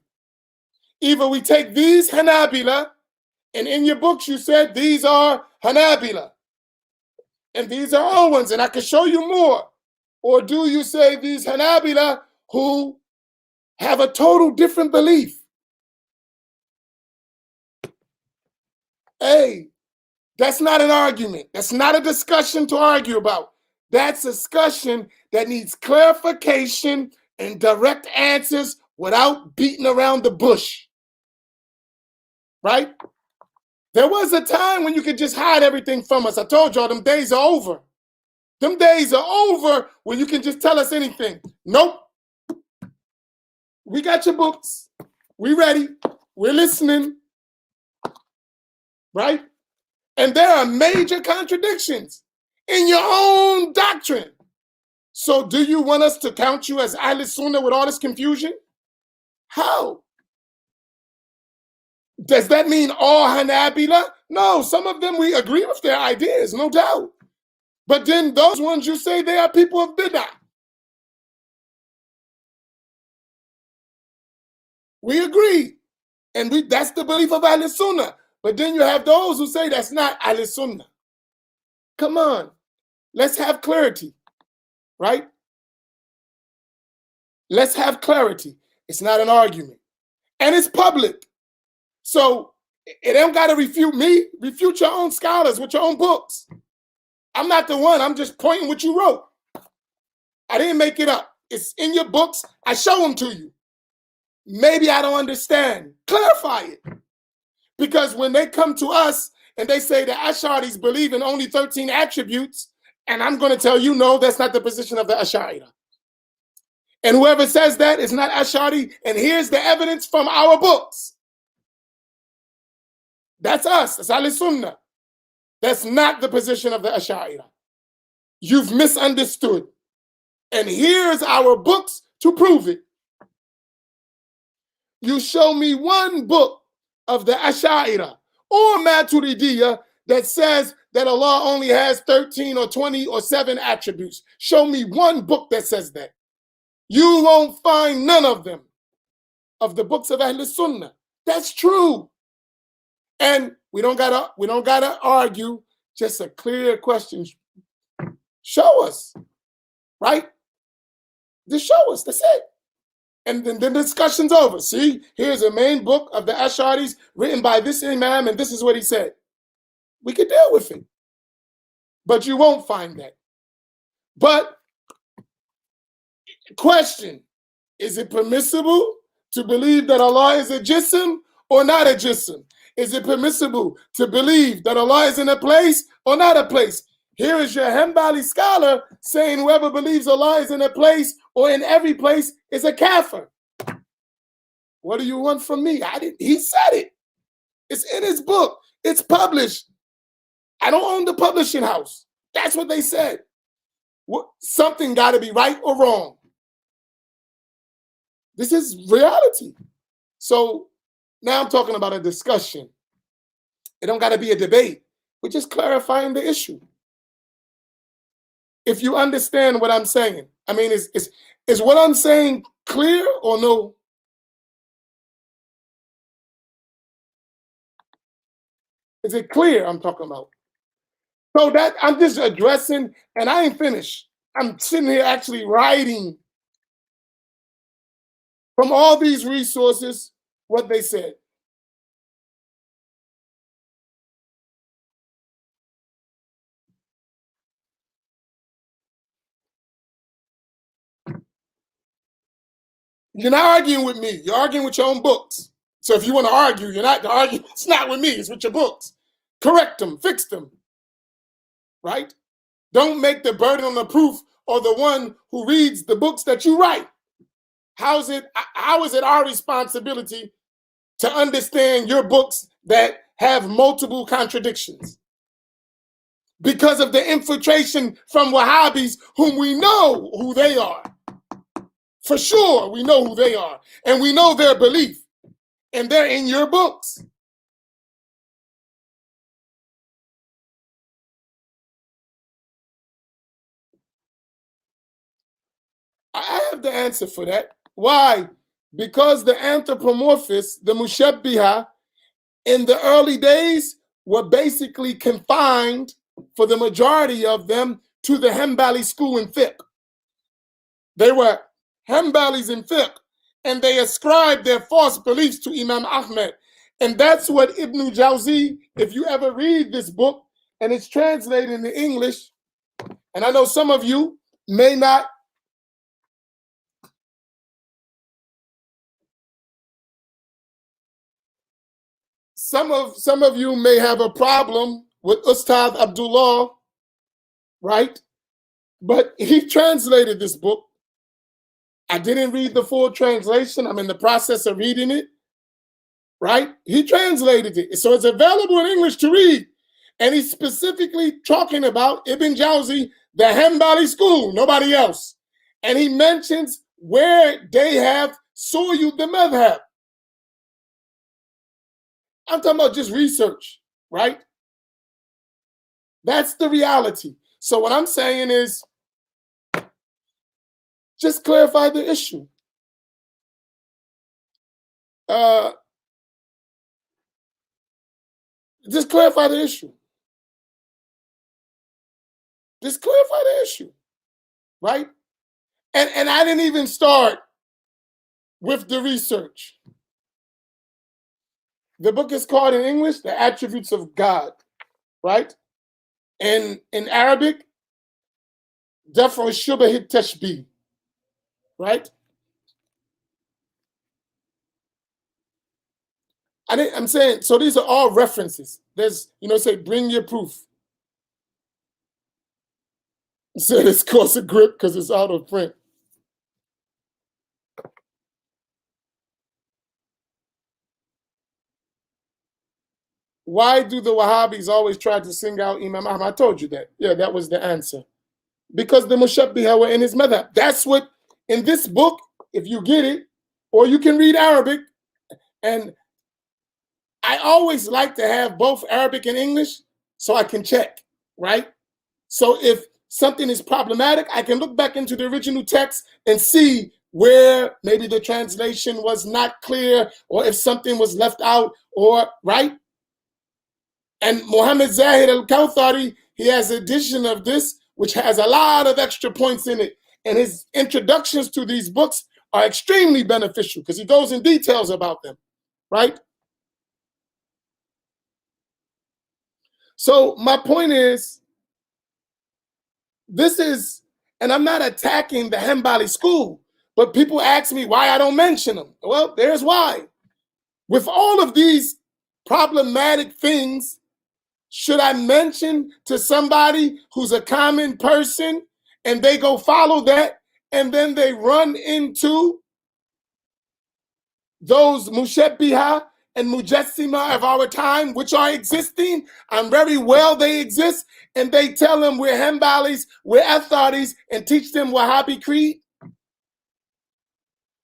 Either we take these Hanabila, and in your books you said these are Hanabila, and these are our ones, and I can show you more. Or do you say these Hanabila who have a total different belief? Hey, that's not an argument. That's not a discussion to argue about. That's a discussion that needs clarification and direct answers without beating around the bush. Right? There was a time when you could just hide everything from us. I told y'all them days are over. Them days are over when you can just tell us anything. Nope. We got your books. We ready. We're listening. Right? And there are major contradictions in your own doctrine. So do you want us to count you as Ahl Sunnah with all this confusion? How? Does that mean all Hanabila? No, some of them we agree with their ideas, no doubt. But then those ones you say they are people of bid'ah. We agree. And that's the belief of Ahl Sunnah. But then you have those who say that's not Ahl Sunnah. Come on. Let's have clarity. Right? Let's have clarity. It's not an argument. And it's public. So it don't got to refute me. Refute your own scholars with your own books. I'm not the one. I'm just pointing what you wrote. I didn't make it up. It's in your books. I show them to you. Maybe I don't understand. Clarify it. Because when they come to us and they say the Ash'aris believe in only 13 attributes, and I'm going to tell you, no, that's not the position of the Ash'ari. And whoever says that is not Ash'ari, and here's the evidence from our books. That's us. That's Ahl Sunnah. That's not the position of the Ash'ari. You've misunderstood. And here's our books to prove it. You show me one book of the Ash'ari or Maturidiyya that says that Allah only has 13 or 20 or 7 attributes. Show me one book that says that. You won't find none of them of the books of Ahl Sunnah. That's true. And we don't gotta argue, just a clear question. Show us, right? Just show us, that's it. And then the discussion's over. See, here's a main book of the Ash'aris written by this Imam, and this is what he said. We could deal with it. But you won't find that. But, question, is it permissible to believe that Allah is a jism or not a jism? Is it permissible to believe that Allah is in a place or not a place? Here is your Hanbali scholar saying whoever believes Allah is in a place or in every place is a kafir. What do you want from me? He said it. It's in his book. It's published. I don't own the publishing house. That's what they said. Something got to be right or wrong. This is reality. So now I'm talking about a discussion. It don't got to be a debate. We're just clarifying the issue. If you understand what I'm saying, I mean, is what I'm saying clear or no? Is it clear I'm talking about? So that I'm just addressing, and I ain't finished. I'm sitting here actually writing from all these resources what they said. You're not arguing with me. You're arguing with your own books. So if you want to argue, you're not arguing. It's not with me. It's with your books. Correct them. Fix them. Right? Don't make the burden on the proof or the one who reads the books that you write. How is it our responsibility to understand your books that have multiple contradictions? Because of the infiltration from Wahhabis, whom we know who they are. For sure, we know who they are. And we know their belief. And they're in your books. I have the answer for that. Why? Because the anthropomorphists, the mushabbiha, in the early days were basically confined, for the majority of them, to the Hanbali school in fiqh. They were Hanbalis in fiqh, and they ascribed their false beliefs to Imam Ahmed. And that's what Ibn Jawzi, if you ever read this book, and it's translated into English, and I know some of you may not some of you may have a problem with Ustad Abdullah, right? But he translated this book. I didn't read the full translation. I'm in the process of reading it, right? He translated it. So it's available in English to read. And he's specifically talking about Ibn Jawzi, the Hanbali school, nobody else. And he mentions where they have soiled the madhab. I'm talking about just research, right? That's the reality. So what I'm saying is, just clarify the issue. Just clarify the issue. Just clarify the issue, right? And I didn't even start with the research. The book is called in English, The Attributes of God, right? And in Arabic, Daf'u Shubah Tashbih, right? I'm saying, so these are all references. There's, say, bring your proof. So this course of grip because it's out of print. Why do the Wahhabis always try to sing out Imam Ahmad? I told you that. Yeah, that was the answer. Because the Mushabbiha were in his madhab. That's what, in this book, if you get it, or you can read Arabic, and I always like to have both Arabic and English so I can check, right? So if something is problematic, I can look back into the original text and see where maybe the translation was not clear, or if something was left out, or right? And Muhammad Zahid al-Kawthari, he has an edition of this, which has a lot of extra points in it. And his introductions to these books are extremely beneficial because he goes in details about them, right? So my point is, this is, and I'm not attacking the Hanbali school, but people ask me why I don't mention them. Well, there's why. With all of these problematic things, should I mention to somebody who's a common person and they go follow that and then they run into those Mushabbiha and Mujassima of our time, which are existing, and very well they exist, and they tell them we're Hanbalis, we're Atharis, and teach them Wahhabi creed?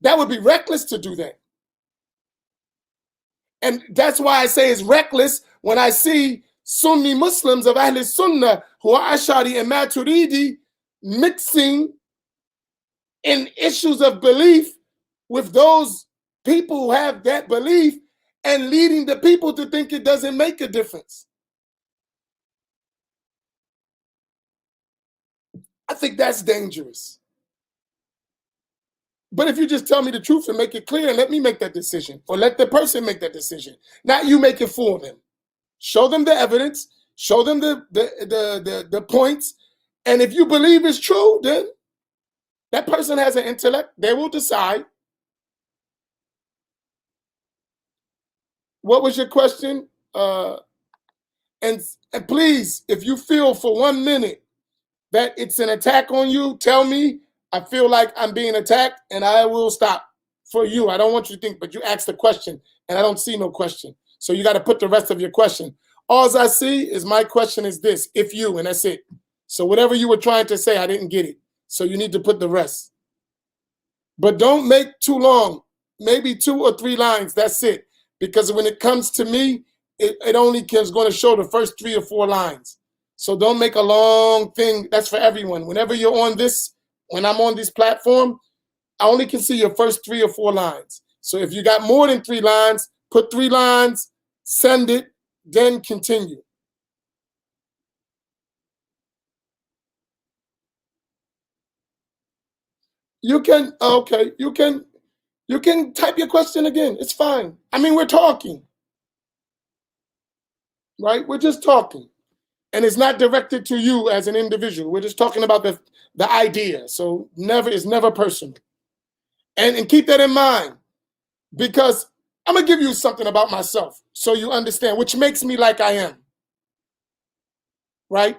That would be reckless to do that. And that's why I say it's reckless when I see Sunni Muslims of Ahl Sunnah who are Ash'ari and Maturidi mixing in issues of belief with those people who have that belief and leading the people to think it doesn't make a difference. I think that's dangerous. But if you just tell me the truth and make it clear, and let me make that decision, or let the person make that decision, not you make it for them. Show them the evidence, show them the points, and if you believe it's true, then that person has an intellect. They will decide. What was your question? And please, if you feel for 1 minute that it's an attack on you, tell me. I feel like I'm being attacked, and I will stop for you. I don't want you to think, but you asked the question, and I don't see no question. So you got to put the rest of your question. All I see is my question is this, if you, and that's it. So whatever you were trying to say, I didn't get it. So you need to put the rest. But don't make too long, maybe 2 or 3 lines, that's it. Because when it comes to me, it only is going to show the first 3 or 4 lines. So don't make a long thing. That's for everyone. Whenever you're on this, when I'm on this platform, I only can see your first 3 or 4 lines. So if you got more than 3 lines, put 3 lines, send it, then continue. You can, okay, you can type your question again. It's fine. I mean, we're talking, right? We're just talking. And it's not directed to you as an individual. We're just talking about the idea. So it's never personal. And keep that in mind, because I'm gonna give you something about myself so you understand, which makes me like I am. Right?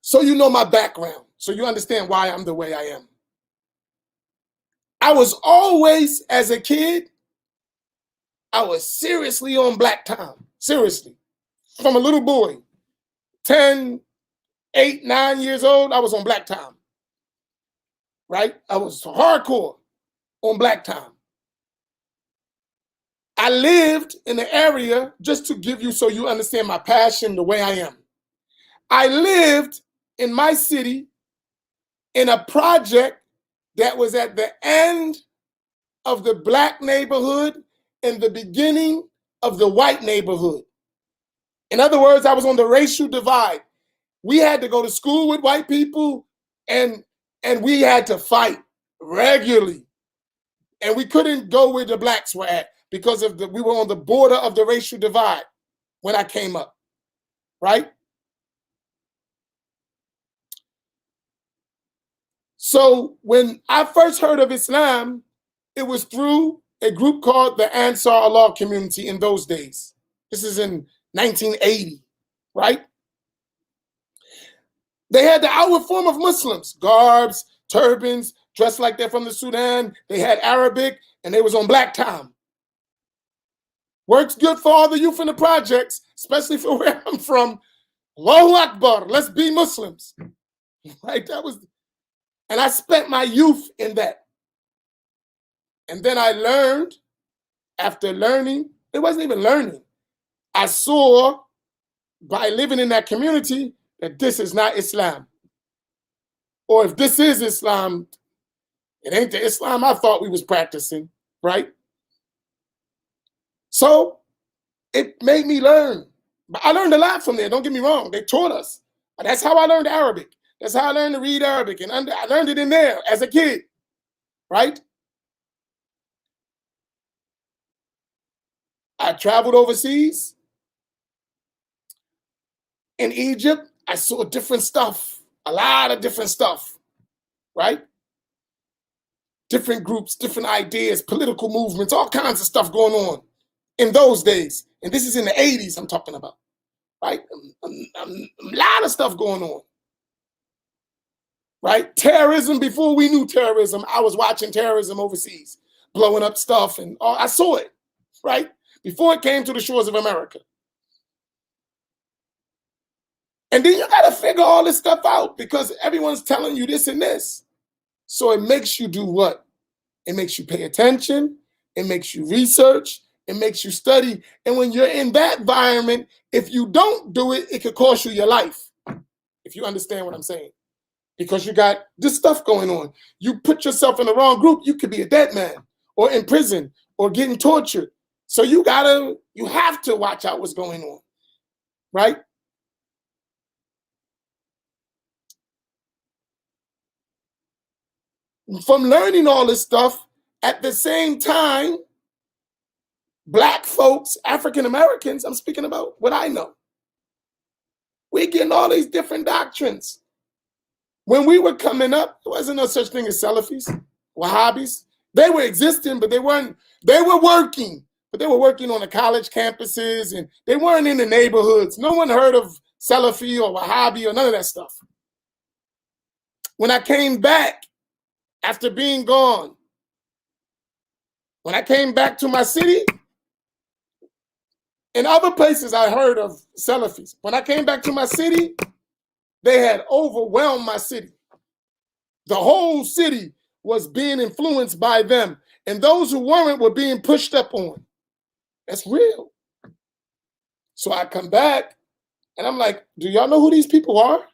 So you know my background. So you understand why I'm the way I am. I was always, as a kid, I was seriously on black time. Seriously. From a little boy, 10, 8, 9 years old, I was on black time. Right? I was hardcore on black time. I lived in the area, just to give you so you understand my passion, the way I am. I lived in my city in a project that was at the end of the black neighborhood and the beginning of the white neighborhood. In other words, I was on the racial divide. We had to go to school with white people, and we had to fight regularly. And we couldn't go where the blacks were at because we were on the border of the racial divide when I came up, right? So when I first heard of Islam, it was through a group called the Ansar Allah community in those days. This is in 1980, right? They had the outward form of Muslims, garbs, turbans, dressed like they're from the Sudan. They had Arabic, and they was on black time. Works good for all the youth in the projects, especially for where I'm from. Allahu Akbar, let's be Muslims. Right? And I spent my youth in that. And then I learned, after learning, it wasn't even learning. I saw, by living in that community, that this is not Islam. Or if this is Islam, it ain't the Islam I thought we was practicing, right? So it made me learn. But I learned a lot from there, don't get me wrong. They taught us. That's how I learned Arabic. That's how I learned to read Arabic. And I learned it in there as a kid, right? I traveled overseas. In Egypt, I saw different stuff, a lot of different stuff, right? Different groups, different ideas, political movements, all kinds of stuff going on in those days. And this is in the 80s I'm talking about, right? A lot of stuff going on, right? Terrorism, before we knew terrorism, I was watching terrorism overseas, blowing up stuff, and I saw it, right? Before it came to the shores of America. And then you got to figure all this stuff out because everyone's telling you this and this. So it makes you do what? It makes you pay attention. It makes you research. It makes you study. And when you're in that environment, if you don't do it, it could cost you your life. If you understand what I'm saying. Because you got this stuff going on. You put yourself in the wrong group, you could be a dead man or in prison or getting tortured. So you have to watch out what's going on, right? From learning all this stuff, at the same time, black folks, African Americans, I'm speaking about what I know. We're getting all these different doctrines. When we were coming up, there wasn't no such thing as Salafis, Wahhabis. They were existing, but they were working. But they were working on the college campuses, and they weren't in the neighborhoods. No one heard of Salafi or Wahhabi or none of that stuff. When I came back, after being gone, when I came back to my city, in other places I heard of Salafis. When I came back to my city, they had overwhelmed my city. The whole city was being influenced by them. And those who weren't were being pushed up on. That's real. So I come back and I'm like, do y'all know who these people are?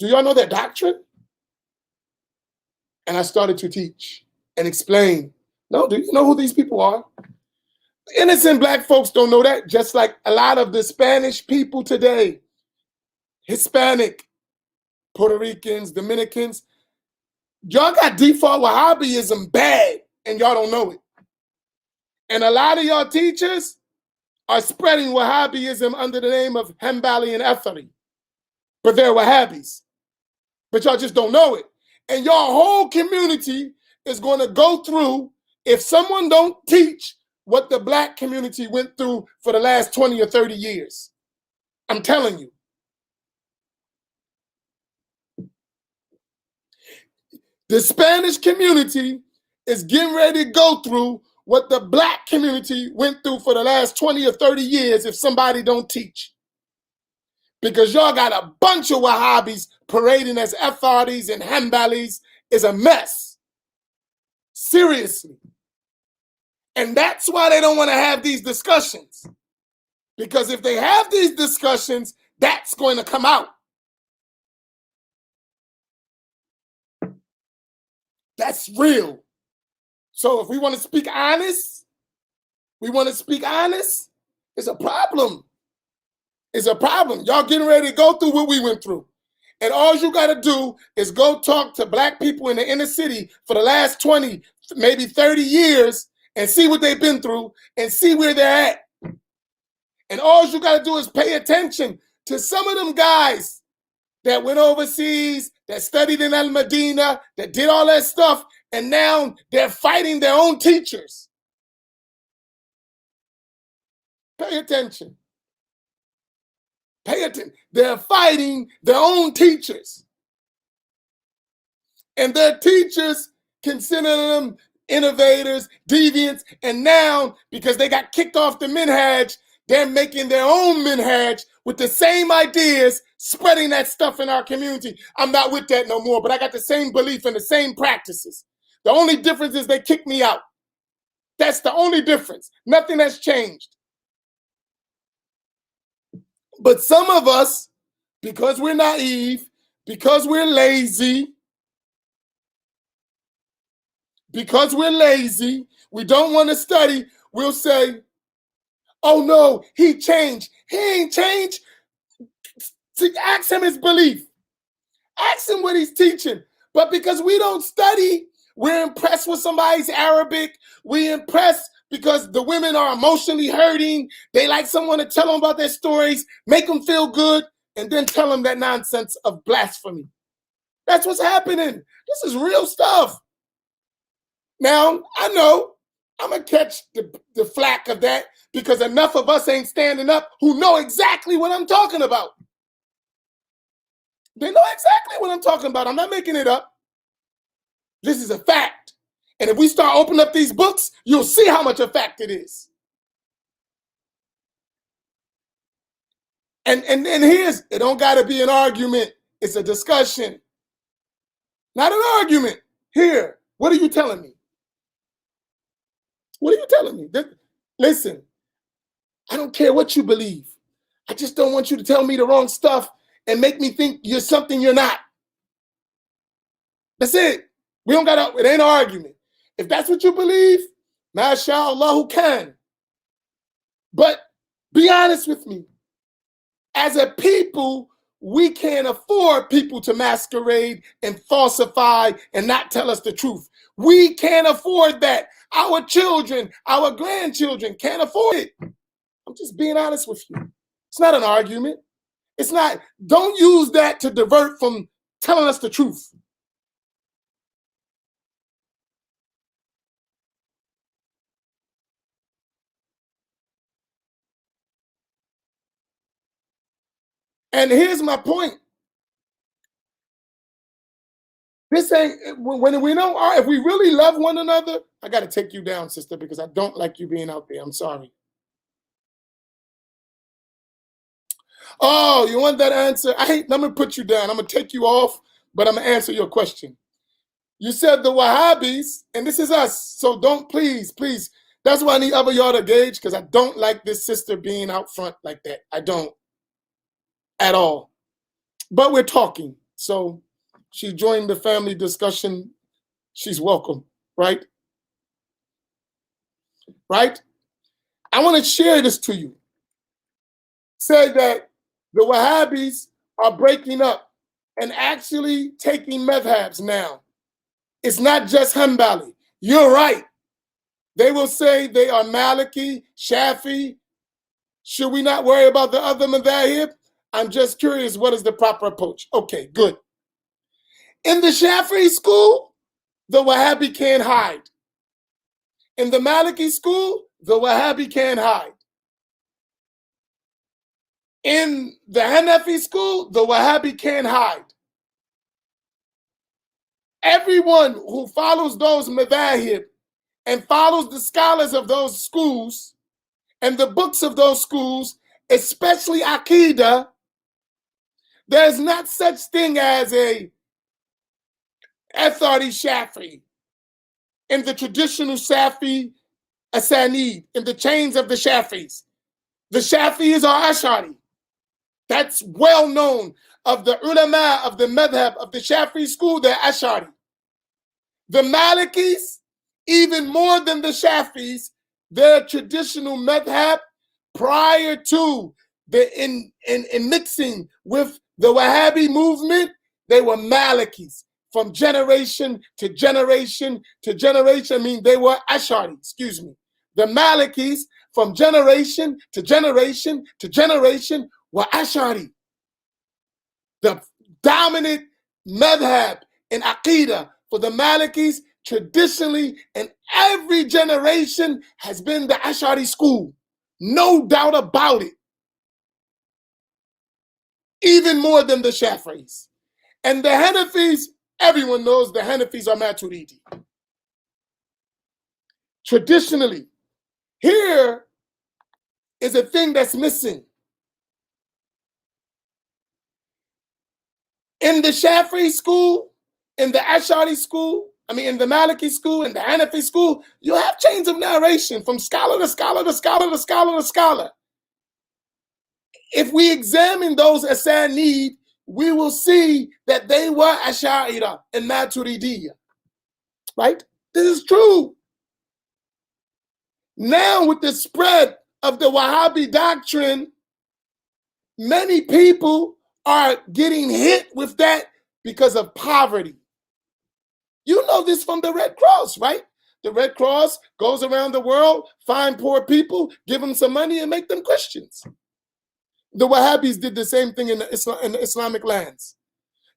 Do y'all know their doctrine? And I started to teach and explain. No, do you know who these people are? Innocent black folks don't know that, just like a lot of the Spanish people today, Hispanic, Puerto Ricans, Dominicans. Y'all got default Wahhabism bad, and y'all don't know it. And a lot of y'all teachers are spreading Wahhabism under the name of Hanbali and Athari. But they're Wahhabis. But y'all just don't know it. And your whole community is going to go through, if someone don't teach what the black community went through for the last 20 or 30 years. I'm telling you. The Spanish community is getting ready to go through what the black community went through for the last 20 or 30 years if somebody don't teach. Because y'all got a bunch of Wahhabis parading as Atharis and Hanbalis. Is a mess. Seriously. And that's why they don't want to have these discussions. Because if they have these discussions, that's going to come out. That's real. So if we want to speak honest, it's a problem. It's a problem. Y'all getting ready to go through what we went through. And all you got to do is go talk to black people in the inner city for the last 20, maybe 30 years and see what they've been through and see where they're at. And all you got to do is pay attention to some of them guys that went overseas, that studied in Al Medina, that did all that stuff, and now they're fighting their own teachers. Pay attention. Pay attention. They're fighting their own teachers. And their teachers consider them innovators, deviants, and now, because they got kicked off the minhaj, they're making their own minhaj with the same ideas, spreading that stuff in our community. I'm not with that no more, but I got the same belief and the same practices. The only difference is they kicked me out. That's the only difference. Nothing has changed. But some of us, because we're naive, because we're lazy, we don't want to study, we'll say, oh no, he changed. He ain't changed. Ask him his belief. Ask him what he's teaching. But because we don't study, we're impressed with somebody's Arabic. We impressed because the women are emotionally hurting. They like someone to tell them about their stories, make them feel good, and then tell them that nonsense of blasphemy. That's what's happening. This is real stuff. Now, I know I'm going to catch the flack of that because enough of us ain't standing up who know exactly what I'm talking about. They know exactly what I'm talking about. I'm not making it up. This is a fact. And if we start opening up these books, you'll see how much a fact it is. And here's, it don't got to be an argument. It's a discussion. Not an argument. Here, what are you telling me? What are you telling me? Listen, I don't care what you believe. I just don't want you to tell me the wrong stuff and make me think you're something you're not. That's it. We don't got to, it ain't an argument. If that's what you believe, mashallah, who can? But be honest with me. As a people, we can't afford people to masquerade and falsify and not tell us the truth. We can't afford that. Our children, our grandchildren can't afford it. I'm just being honest with you. It's not an argument. It's not, don't use that to divert from telling us the truth. And here's my point. This ain't, when we don't, if we really love one another, I got to take you down, sister, because I don't like you being out there. I'm sorry. Oh, you want that answer? I'm going to put you down. I'm going to take you off, but I'm going to answer your question. You said the Wahhabis, and this is us. So don't, please. That's why I need other y'all to gauge, because I don't like this sister being out front like that. I don't at all. But we're talking. So she joined the family discussion. She's welcome, right? Right? I want to share this to you. Say that the Wahhabis are breaking up and actually taking madhabs now. It's not just Hanbali. You're right. They will say they are Maliki, Shafi. Should we not worry about the other madhahib? I'm just curious, what is the proper approach? Okay, good. In the Shafi school, the Wahhabi can't hide. In the Maliki school, the Wahhabi can't hide. In the Hanafi school, the Wahhabi can't hide. Everyone who follows those madhahib and follows the scholars of those schools and the books of those schools, especially Aqidah, there's not such thing as a Athari Shafi in the traditional Shafi Asanid, in the chains of the Shafis. The Shafis are Ash'ari. That's well known. Of the ulama of the madhab of the Shafi school, they're Ash'ari. The Malikis, even more than the Shafis, their traditional madhab prior to the in mixing with the Wahhabi movement, they were Malikis. From generation to generation to generation, I mean, they were Ash'ari, excuse me. The Malikis, from generation to generation to generation, were Ash'ari. The dominant madhab in Aqidah for the Malikis traditionally in every generation has been the Ash'ari school. No doubt about it. Even more than the Shafi'is. And the Hanafis, everyone knows the Hanafis are Maturidi. Traditionally, here is a thing that's missing. In the Shafi'i school, in the Ash'ari school, in the Maliki school, in the Hanafi school, you have chains of narration from scholar to scholar to scholar to scholar to scholar. If we examine those asanid, we will see that they were Ash'ari and Maturidiyya. Right? This is true. Now, with the spread of the Wahhabi doctrine, many people are getting hit with that because of poverty. You know this from the Red Cross, right? The Red Cross goes around the world, find poor people, give them some money, and make them Christians. The Wahhabis did the same thing in the Islamic lands.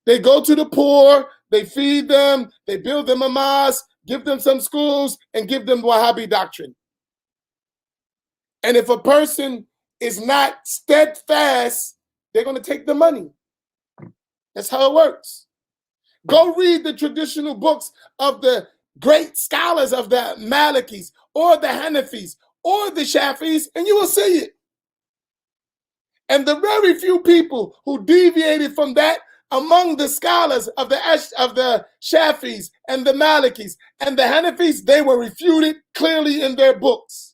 They go to the poor, they feed them, they build them a mosque, give them some schools, and give them Wahhabi doctrine. And if a person is not steadfast, they're going to take the money. That's how it works. Go read the traditional books of the great scholars of the Malikis or the Hanafis or the Shafis, and you will see it. And the very few people who deviated from that among the scholars of the Shafis and the Malikis and the Hanafis, they were refuted clearly in their books.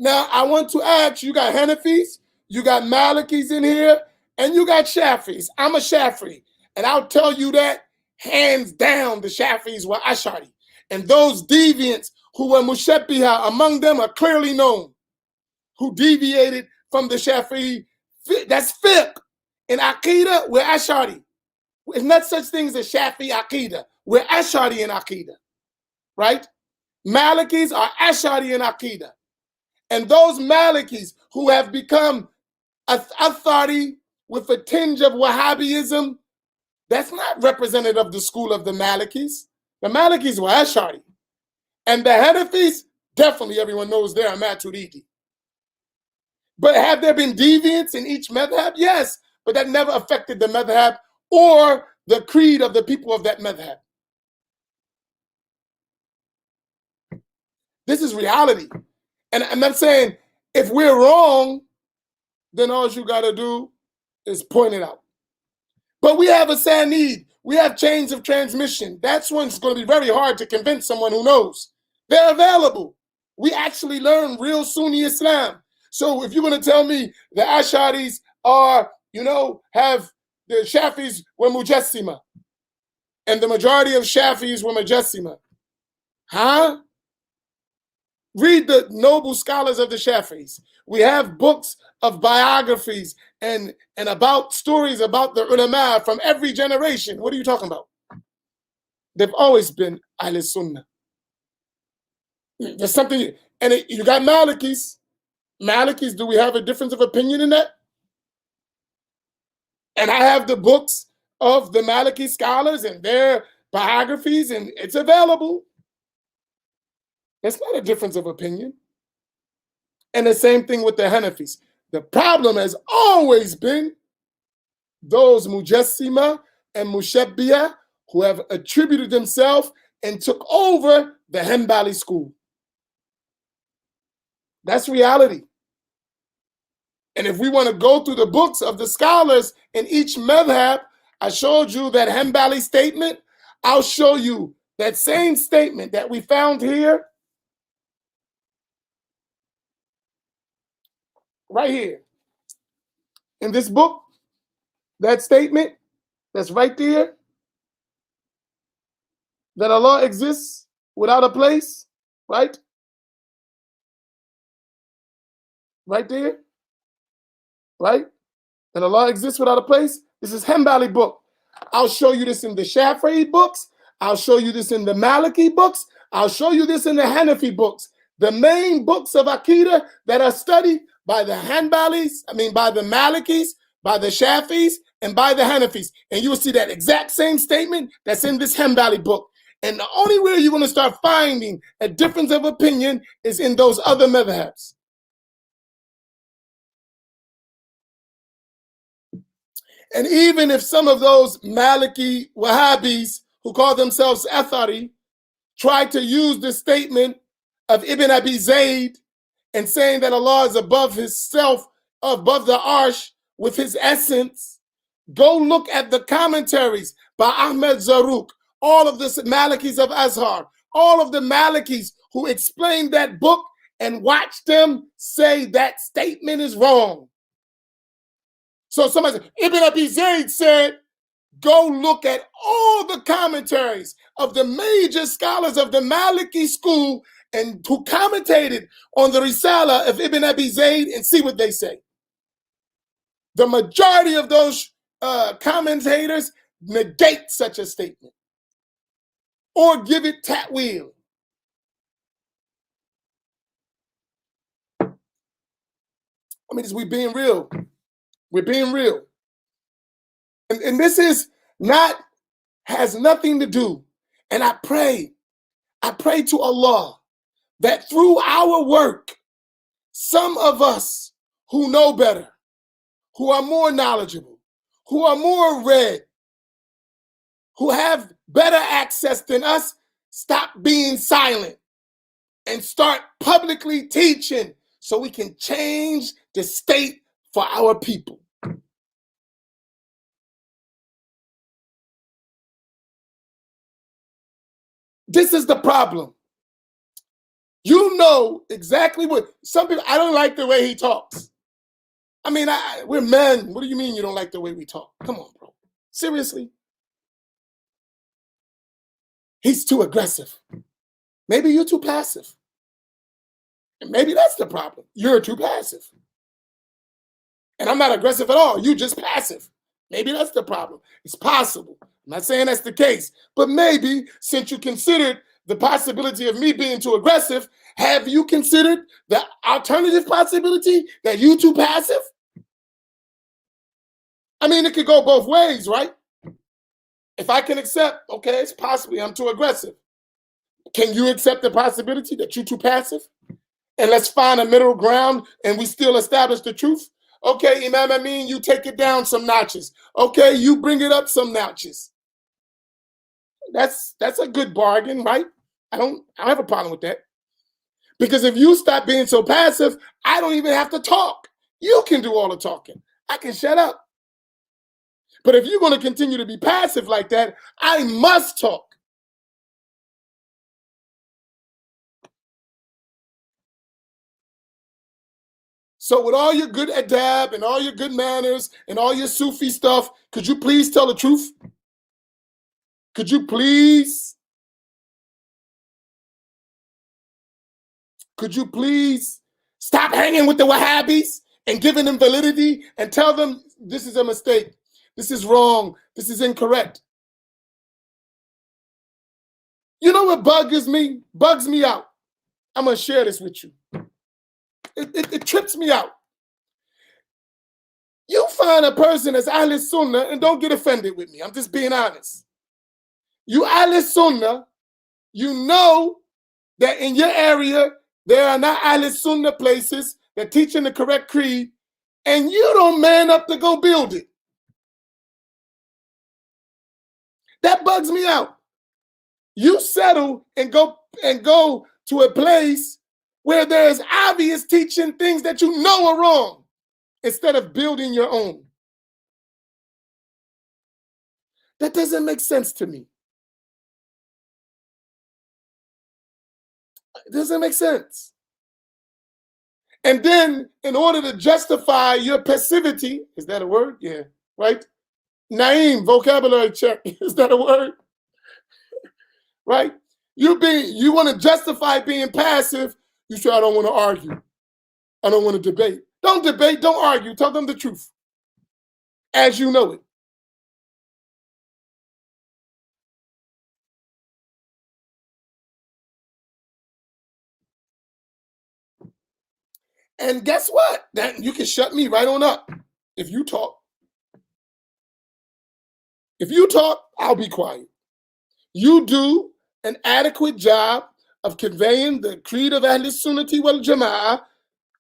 Now, I want to ask, you got Hanafis, you got Malikis in here, and you got Shafis. I'm a Shafi, and I'll tell you that hands down the Shafis were Ash'ari. And those deviants who were Mushabbiha among them are clearly known, who deviated from the Shafi. That's fiqh. In Aqidah, we're Ash'ari. There's not such things as Shafi Aqidah. We're Ash'ari in Aqidah, right? Malikis are Ash'ari in Aqidah. And those Malikis who have become Athari with a tinge of Wahhabism, that's not representative of the school of the Malikis. The Malikis were Ash'ari. And the Hanafis, definitely everyone knows they are Maturidi. But have there been deviants in each madhab? Yes, but that never affected the madhab or the creed of the people of that madhab. This is reality. And I'm not saying if we're wrong, then all you got to do is point it out. But we have a sanid. We have chains of transmission. That's when it's going to be very hard to convince someone who knows. They're available. We actually learn real Sunni Islam. So if you're going to tell me the Asharis are, have the Shafis were Mujassima, and the majority of Shafis were Mujassima, huh? Read the noble scholars of the Shafis. We have books of biographies and about stories about the ulama from every generation. What are you talking about? They've always been Ahl Sunnah. There's something, and you got Malikis. Malikis, do we have a difference of opinion in that? And I have the books of the Maliki scholars and their biographies, and it's available. That's not a difference of opinion. And the same thing with the Hanafis. The problem has always been those Mujassima and Mushabbiyah who have attributed themselves and took over the Hanbali school. That's reality. And if we want to go through the books of the scholars in each madhab, I showed you that Hanbali statement. I'll show you that same statement that we found here, right here. In this book, that statement that's right there, that Allah exists without a place, right? Right there, right? And Allah exists without a place. This is Hanbali book. I'll show you this in the Shafi'i books. I'll show you this in the Maliki books. I'll show you this in the Hanafi books. The main books of Aqidah that are studied by the Hanbalis, by the Malikis, by the Shafis, and by the Hanafis. And you will see that exact same statement that's in this Hanbali book. And the only way you're going to start finding a difference of opinion is in those other madhabs. And even if some of those Maliki Wahhabis who call themselves Athari try to use the statement of Ibn Abi Zayd and saying that Allah is above himself, above the arsh with his essence, go look at the commentaries by Ahmed Zarruq, all of the Malikis of Azhar, all of the Malikis who explain that book, and watch them say that statement is wrong. So somebody said, Ibn Abi Zayd said, go look at all the commentaries of the major scholars of the Maliki school and who commentated on the Risala of Ibn Abi Zayd and see what they say. The majority of those commentators negate such a statement or give it ta'wil. We're being real. We're being real. And this has nothing to do. And I pray to Allah that through our work, some of us who know better, who are more knowledgeable, who are more read, who have better access than us, stop being silent and start publicly teaching so we can change the state for our people. This is the problem. You know exactly what some people, I don't like the way he talks. We're men. What do you mean you don't like the way we talk? Come on, bro. Seriously? He's too aggressive. Maybe you're too passive. And maybe that's the problem. You're too passive. And I'm not aggressive at all. You're just passive. Maybe that's the problem. It's possible. I'm not saying that's the case. But maybe since you considered the possibility of me being too aggressive, have you considered the alternative possibility that you're too passive? It could go both ways, right? If I can accept, okay, it's possibly I'm too aggressive. Can you accept the possibility that you're too passive? And let's find a middle ground and we still establish the truth. Okay, Imam Amin, you take it down some notches. Okay, you bring it up some notches. That's a good bargain, right? I don't have a problem with that. Because if you stop being so passive, I don't even have to talk. You can do all the talking. I can shut up. But if you're going to continue to be passive like that, I must talk. So with all your good adab and all your good manners and all your Sufi stuff, could you please tell the truth? Could you please stop hanging with the Wahhabis and giving them validity and tell them this is a mistake, this is wrong, this is incorrect? You know what bugs me out? I'm going to share this with you. It trips me out. You find a person that's Ahl Sunnah, and don't get offended with me, I'm just being honest. You Ahl Sunnah, you know that in your area there are not Ahl Sunnah places that teaching the correct creed, and you don't man up to go build it. That bugs me out. You settle and go to a place where there's obvious teaching things that you know are wrong instead of building your own. That doesn't make sense to me. It doesn't make sense. And then in order to justify your passivity, is that a word? Yeah, right? Naeem, vocabulary check. Is that a word? Right? You want to justify being passive. You say, I don't want to argue. I don't want to debate. Don't debate, don't argue. Tell them the truth as you know it. And guess what? That you can shut me right on up if you talk. If you talk, I'll be quiet. You do an adequate job of conveying the creed of Ahl Sunnati wal Jama'ah,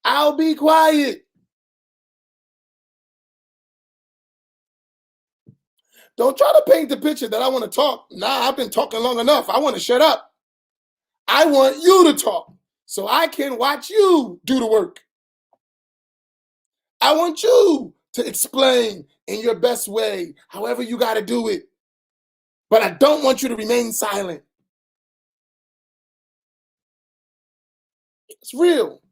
I'll be quiet. Don't try to paint the picture that I want to talk. Nah, I've been talking long enough. I want to shut up. I want you to talk so I can watch you do the work. I want you to explain in your best way, however you got to do it. But I don't want you to remain silent. It's real.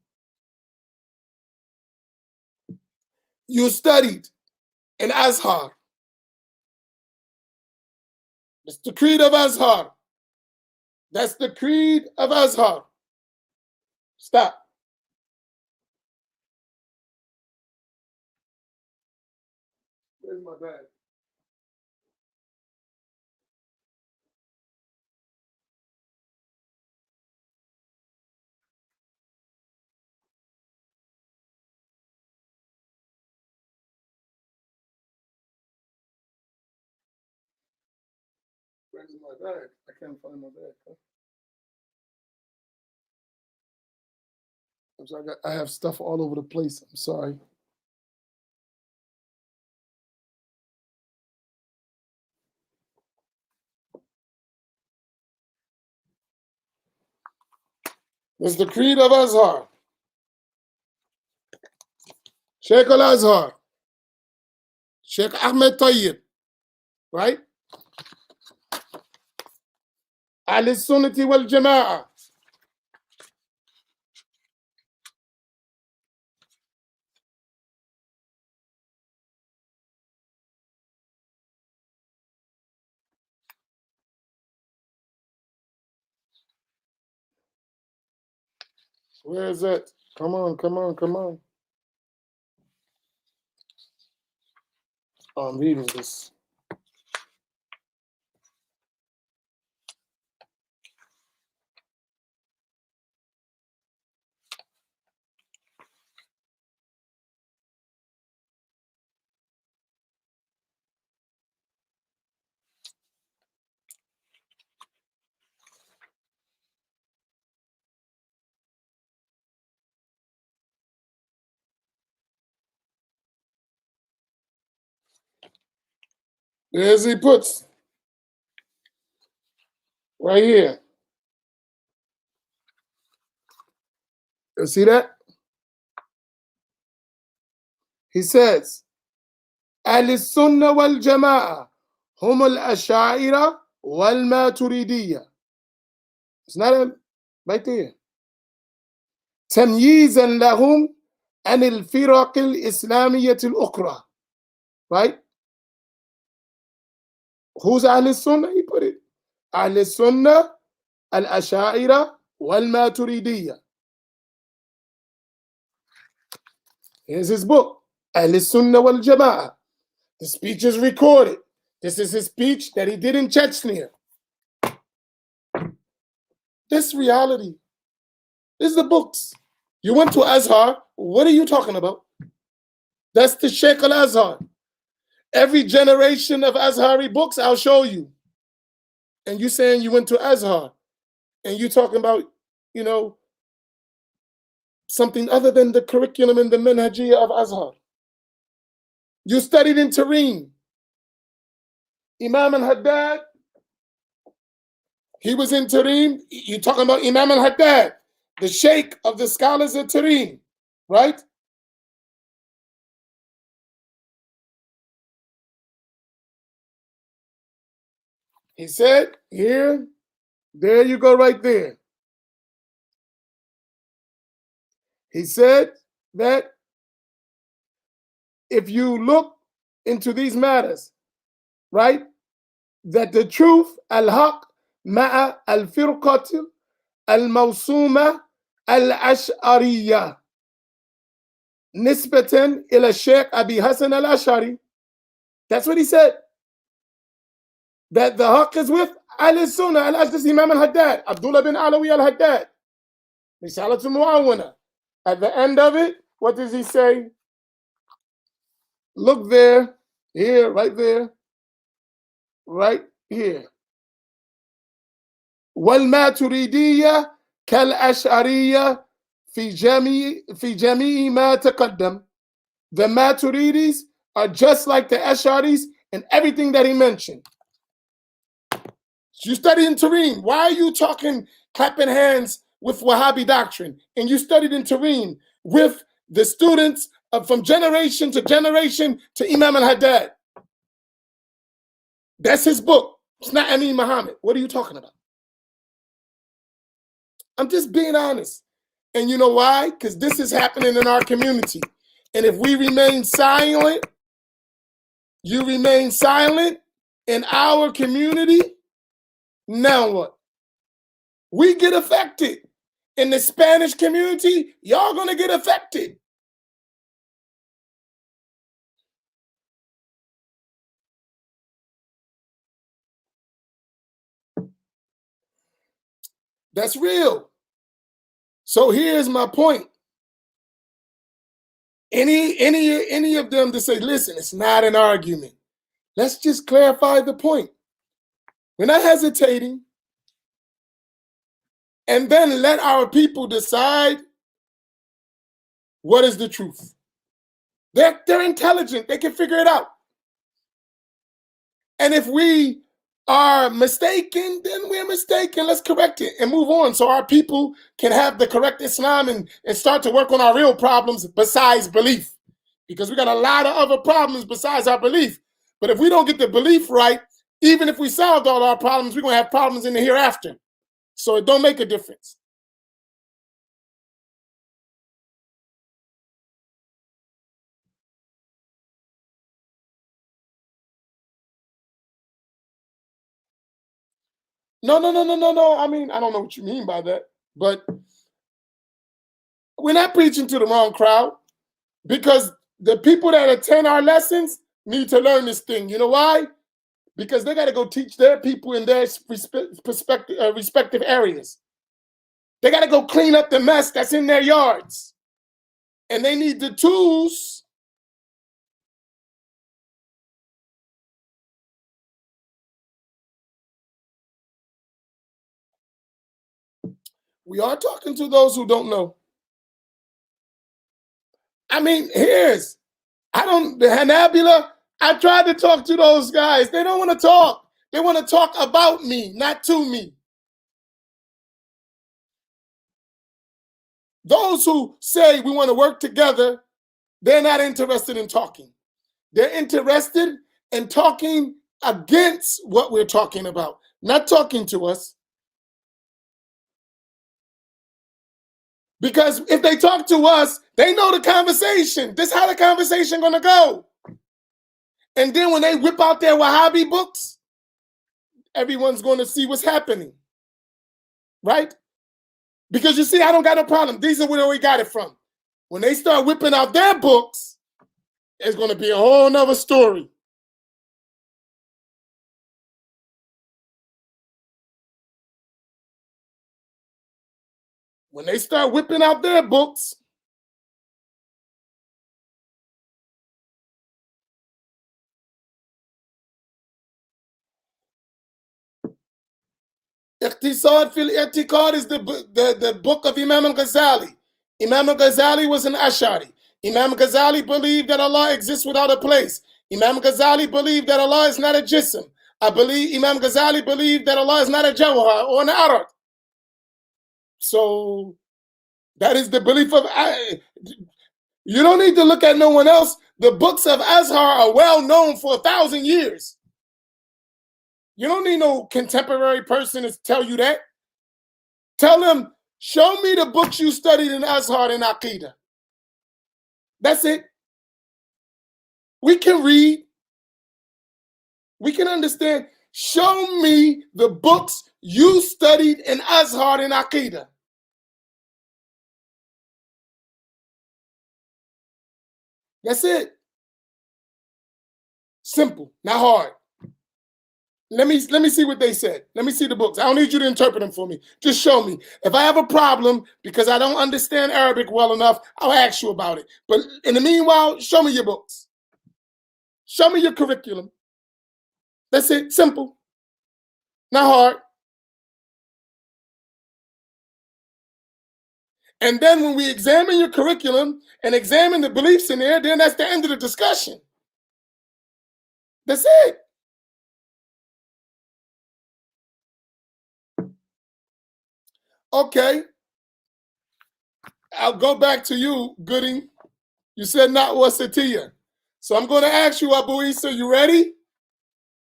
You studied in Azhar. It's the creed of Azhar. That's the creed of Azhar. Stop. Where's my bag? Where's my bag? I can't find my bag. Huh? I'm sorry, I have stuff all over the place. I'm sorry. It's the creed of Azhar. Sheikh al-Azhar. Sheikh Ahmed Tayyib. Right? Ahl Sunnati wal Jama'ah. Where is it? Come on, come on, come on. Oh, I'm reading this. There's he puts. Right here. You see that? He says, Ahl Sunnah wal Jama'ah, hum al-Asha'ira wal Maturidiyya. It's not a, right there. تمييزا لهم عن الفرق الإسلامية الأخرى. Right? Who's Ahl Sunnah? He put it. Ahl Sunnah, Al-Asha'ira, Wal-Maturidiyya. Here's his book, Ahl Sunnah Wal Jama'ah. The speech is recorded. This is his speech that he did in Chechnya. This reality. This is the books. You went to Azhar. What are you talking about? That's the Sheikh al-Azhar. Every generation of Azhari books, I'll show you. And you saying you went to Azhar. And you talking about, you know, something other than the curriculum and the manhajiyya of Azhar. You studied in Tarim. Imam al-Haddad, he was in Tarim. You're talking about Imam al-Haddad, the sheikh of the scholars of Tarim, right? He said, here, there you go right there. He said that if you look into these matters, right, that the truth, al-haq, ma'a al-firqat, al-mawsuma, al-ash'ariyya, nisbatan ila Sheikh Abi Hassan al-Ash'ari. That's what he said. That the haqq is with al-Sunnah, al-Ajdas Imam al-Haddad, Abdullah bin Alawi al-Haddad, Risalatul Mu'awana. At the end of it, what does he say? Look there, here, right there, right here. وَالْمَاتُرِيدِيَّةِ كَالْأَشْعَرِيَّةِ في جميع ما تقدم. The Maturidis are just like the Ash'aris in everything that he mentioned. You studied in Tarim. Why are you talking clapping hands with Wahhabi doctrine? And you studied in Tarim with the students from generation to Imam al-Haddad. That's his book. It's not Amin Muhammad. What are you talking about? I'm just being honest. And you know why? Because this is happening in our community. And if we remain silent, you remain silent in our community, now what? We get affected. In the Spanish community, y'all gonna get affected. That's real. So here's my point. Any of them to say, listen, it's not an argument. Let's just clarify the point. We're not hesitating. And then let our people decide what is the truth. They're intelligent. They can figure it out. And if we are mistaken, then we're mistaken. Let's correct it and move on so our people can have the correct Islam and start to work on our real problems besides belief. Because we got a lot of other problems besides our belief. But if we don't get the belief right, even if we solved all our problems, we're going to have problems in the hereafter. So it don't make a difference. No. I mean, I don't know what you mean by that. But we're not preaching to the wrong crowd because the people that attend our lessons need to learn this thing. You know why? Because they got to go teach their people in their respective areas. They got to go clean up the mess that's in their yards. And they need the tools we are talking to those who don't know. I mean, the Hanabila, I tried to talk to those guys. They don't want to talk. They want to talk about me, not to me. Those who say we want to work together, they're not interested in talking. They're interested in talking against what we're talking about, not talking to us. Because if they talk to us, they know the conversation. This is how the conversation gonna go. And then when they whip out their Wahhabi books, everyone's gonna see what's happening. Right? Because you see, I don't got no problem. These are where we got it from. When they start whipping out their books, it's gonna be a whole nother story. When they start whipping out their books, Iqtisad fil I'tiqad is the book of Imam al-Ghazali. Imam al-Ghazali was an Ash'ari. Imam al-Ghazali believed that Allah exists without a place. Imam al-Ghazali believed that Allah is not a jism. I believe Imam Ghazali believed that Allah is not a jawhar or an arad. So that is the belief of. You don't need to look at no one else. The books of Azhar are well known for 1,000 years. You don't need no contemporary person to tell you that. Tell them, show me the books you studied in Azhar and Aqidah. That's it. We can read. We can understand. Show me the books you studied in Azhar and Aqidah. That's it. Simple, not hard. Let me see what they said. Let me see the books. I don't need you to interpret them for me. Just show me. If I have a problem because I don't understand Arabic well enough, I'll ask you about it. But in the meanwhile, show me your books. Show me your curriculum. That's it. Simple. Not hard. And then when we examine your curriculum and examine the beliefs in there, then that's the end of the discussion. That's it. Okay. I'll go back to you, Gooding. You said not wasatiyah. So I'm going to ask you, Abu Isa, you ready?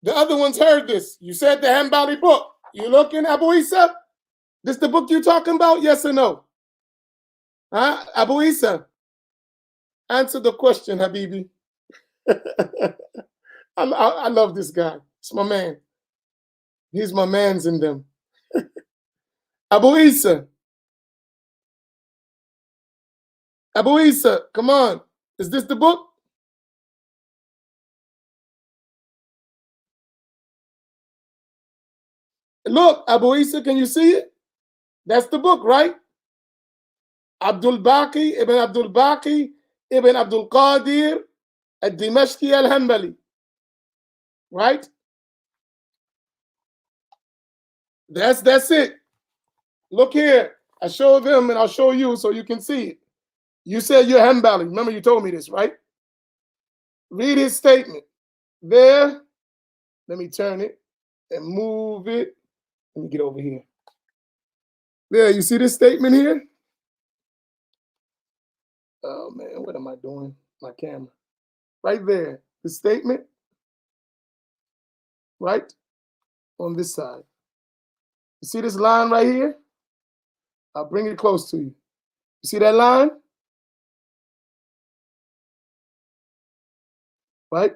The other ones heard this. You said the Hanbali book. You looking, Abu Isa? This the book you talking about? Yes or no? Huh? Abu Isa? Answer the question, Habibi. I love this guy. It's my man. He's my man's in them. Abu Isa. Abu Isa, come on. Is this the book? Look, Abu Isa, can you see it? That's the book, right? Abdul Baqi ibn Abdul Baqi ibn Abdul Qadir al-Dimashqi al-Hanbali. Right? That's it. Look here. I show them and I'll show you so you can see it. You said you're Hanbali. Remember you told me this, right? Read his statement. There. Let me turn it and move it. Let me get over here. There, you see this statement here? Oh man, what am I doing? My camera. Right there. The statement. Right? On this side. You see this line right here? I'll bring it close to you. You see that line? Right?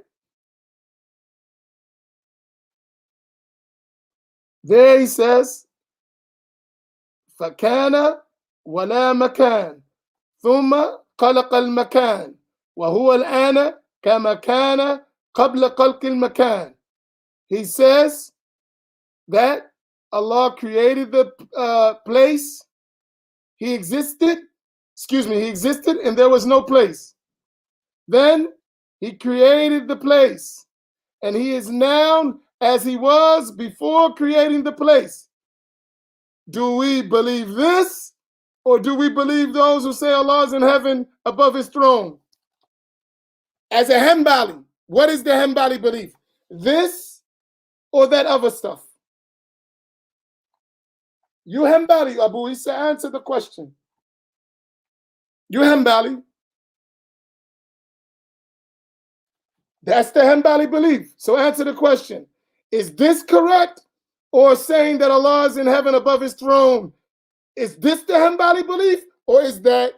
There he says, فَكَانَ وَلَا مَكَانَ ثُمَّ خَلَقَ الْمَكَانَ وَهُوَ الْآنَ كَمَا كَانَ قَبْلَ خَلْقِ الْمَكَانِ. He says that Allah created the place. He existed and there was no place. Then he created the place, and he is now as he was before creating the place. Do we believe this, or do we believe those who say Allah is in heaven above his throne? As a Hanbali, what is the Hanbali belief? This or that other stuff? You Hanbali, Abu Isa, answer the question. You Hanbali. That's the Hanbali belief. So answer the question. Is this correct? Or saying that Allah is in heaven above his throne? Is this the Hanbali belief? Or is that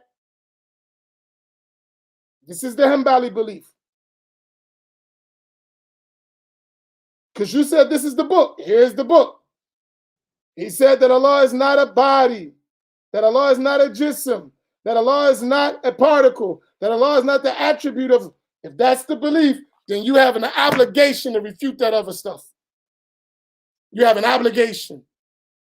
this is the Hanbali belief? Because you said this is the book. Here's the book. He said that Allah is not a body, that Allah is not a jism, that Allah is not a particle, that Allah is not the attribute of. If that's the belief, then you have an obligation to refute that other stuff. You have an obligation.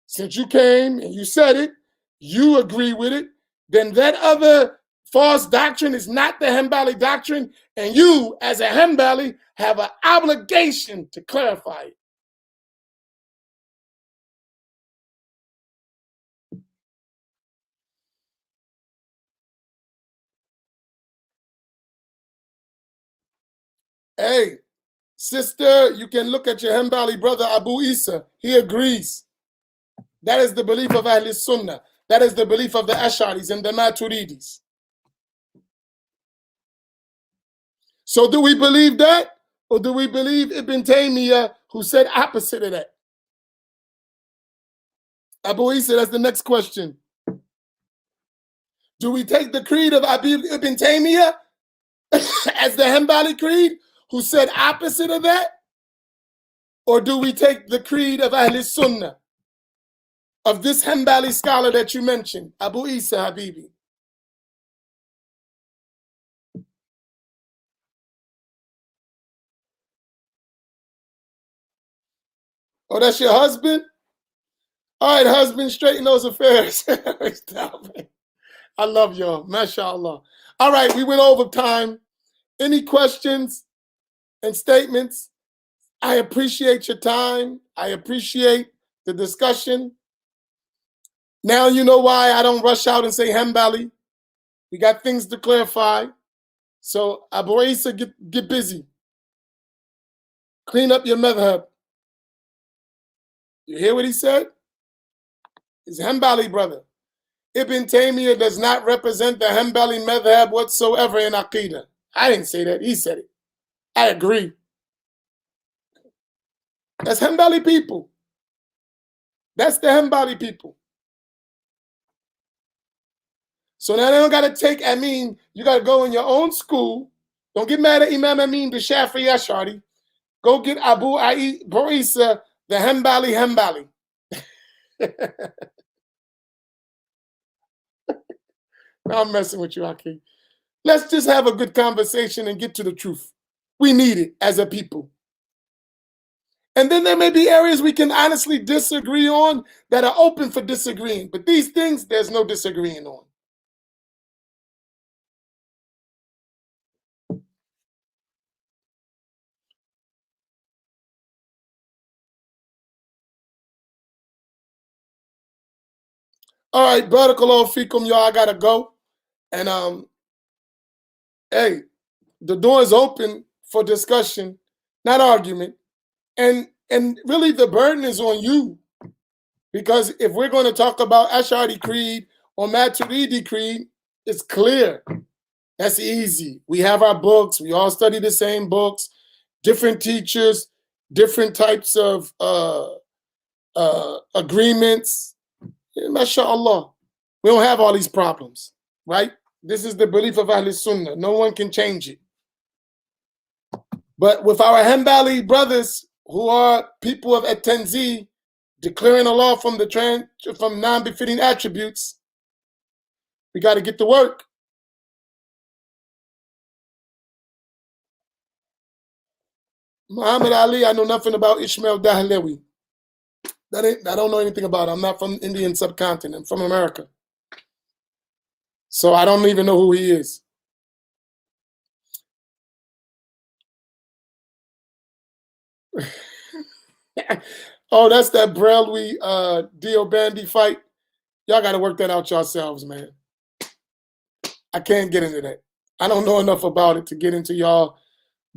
Since you came and you said it, you agree with it, then that other false doctrine is not the Hanbali doctrine, and you, as a Hanbali, have an obligation to clarify it. Hey, sister, you can look at your Hanbali brother Abu Isa. He agrees. That is the belief of Ahl Sunnah. That is the belief of the Ash'aris and the Maturidis. So do we believe that? Or do we believe Ibn Taymiyyah, who said opposite of that? Abu Isa, that's the next question. Do we take the creed of Ibn Taymiyyah as the Hanbali creed, who said opposite of that? Or do we take the creed of Ahl Sunnah, of this Hanbali scholar that you mentioned, Abu Isa Habibi? Oh, that's your husband? All right, husband, straighten those affairs. I love y'all, mashallah. All right, we went over time. Any questions and statements? I appreciate your time. I appreciate the discussion. Now you know why I don't rush out and say Hanbali. We got things to clarify. So Abu Isa, get busy. Clean up your madhab. You hear what he said? He's Hanbali brother. Ibn Taymiyyah does not represent the Hanbali madhab whatsoever in Aqidah. I didn't say that. He said it. I agree. That's Hanbali people. That's the Hanbali people. So now they don't got to take, you got to go in your own school. Don't get mad at Imam Amin, the Shafi'i Ash'ari. Go get Abu Isa, the Hanbali. Now I'm messing with you, Aki. Let's just have a good conversation and get to the truth. We need it as a people. And then there may be areas we can honestly disagree on that are open for disagreeing. But these things, there's no disagreeing on. All right, barakallahu fikum, y'all. I gotta go. And hey, the door is open for discussion, not argument. And really the burden is on you. Because if we're going to talk about Ash'ari Creed or Maturidi Creed, it's clear. That's easy. We have our books. We all study the same books, different teachers, different types of agreements. MashaAllah. We don't have all these problems, right? This is the belief of Ahl Sunnah. No one can change it. But with our Hanbali brothers who are people of At-Tanzih, declaring Allah from non-befitting attributes, we got to get to work. Muhammad Ali, I know nothing about Ishmael Dahlawi. I don't know anything about it. I'm not from the Indian subcontinent. I'm from America. So I don't even know who he is. Oh, that's that Brelwi Dio Bandy fight. Y'all got to work that out yourselves, man. I can't get into that. I don't know enough about it to get into y'all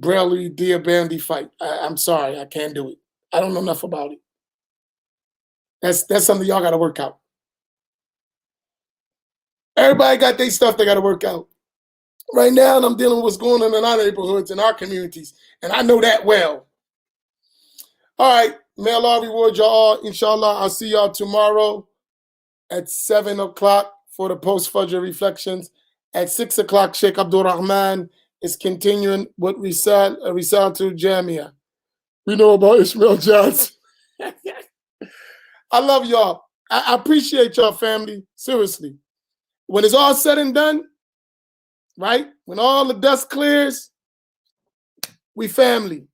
Brelwi Dio Bandy fight. I'm sorry, I can't do it. I don't know enough about it. That's something y'all got to work out. Everybody got their stuff they got to work out. Right now, I'm dealing with what's going on in our neighborhoods, in our communities, and I know that well. All right, may Allah reward y'all. Inshallah, I'll see y'all tomorrow at 7 o'clock for the post-Fajr reflections. At 6 o'clock, Sheikh Abdul Rahman is continuing with Risalatul Jamia. We know about Ishmael Johnson. I love y'all. I appreciate y'all, family. Seriously. When it's all said and done, right? When all the dust clears, we family.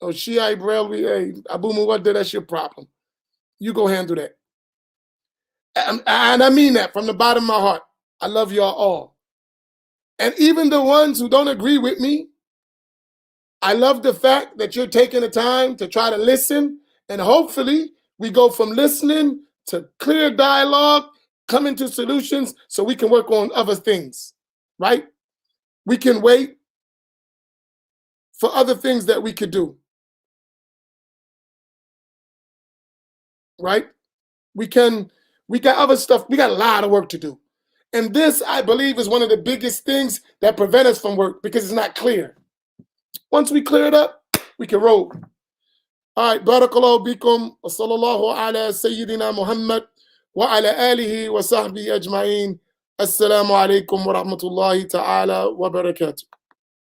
Oh, Shia Ibrahim, hey, Abu Muwadda, that's your problem. You go handle that. And I mean that from the bottom of my heart. I love y'all all. And even the ones who don't agree with me, I love the fact that you're taking the time to try to listen. And hopefully we go from listening to clear dialogue, coming to solutions so we can work on other things, right? We can wait for other things that we could do, right? We got other stuff. We got a lot of work to do. And this, I believe, is one of the biggest things that prevent us from work because it's not clear. Once we clear it up, we can roll. All right, barakallahu bikum wa sallallahu ala sayyidina Muhammad wa ala alihi wa sahbihi ajma'in. Assalamu alaikum wa rahmatullahi ta'ala wa barakatuh.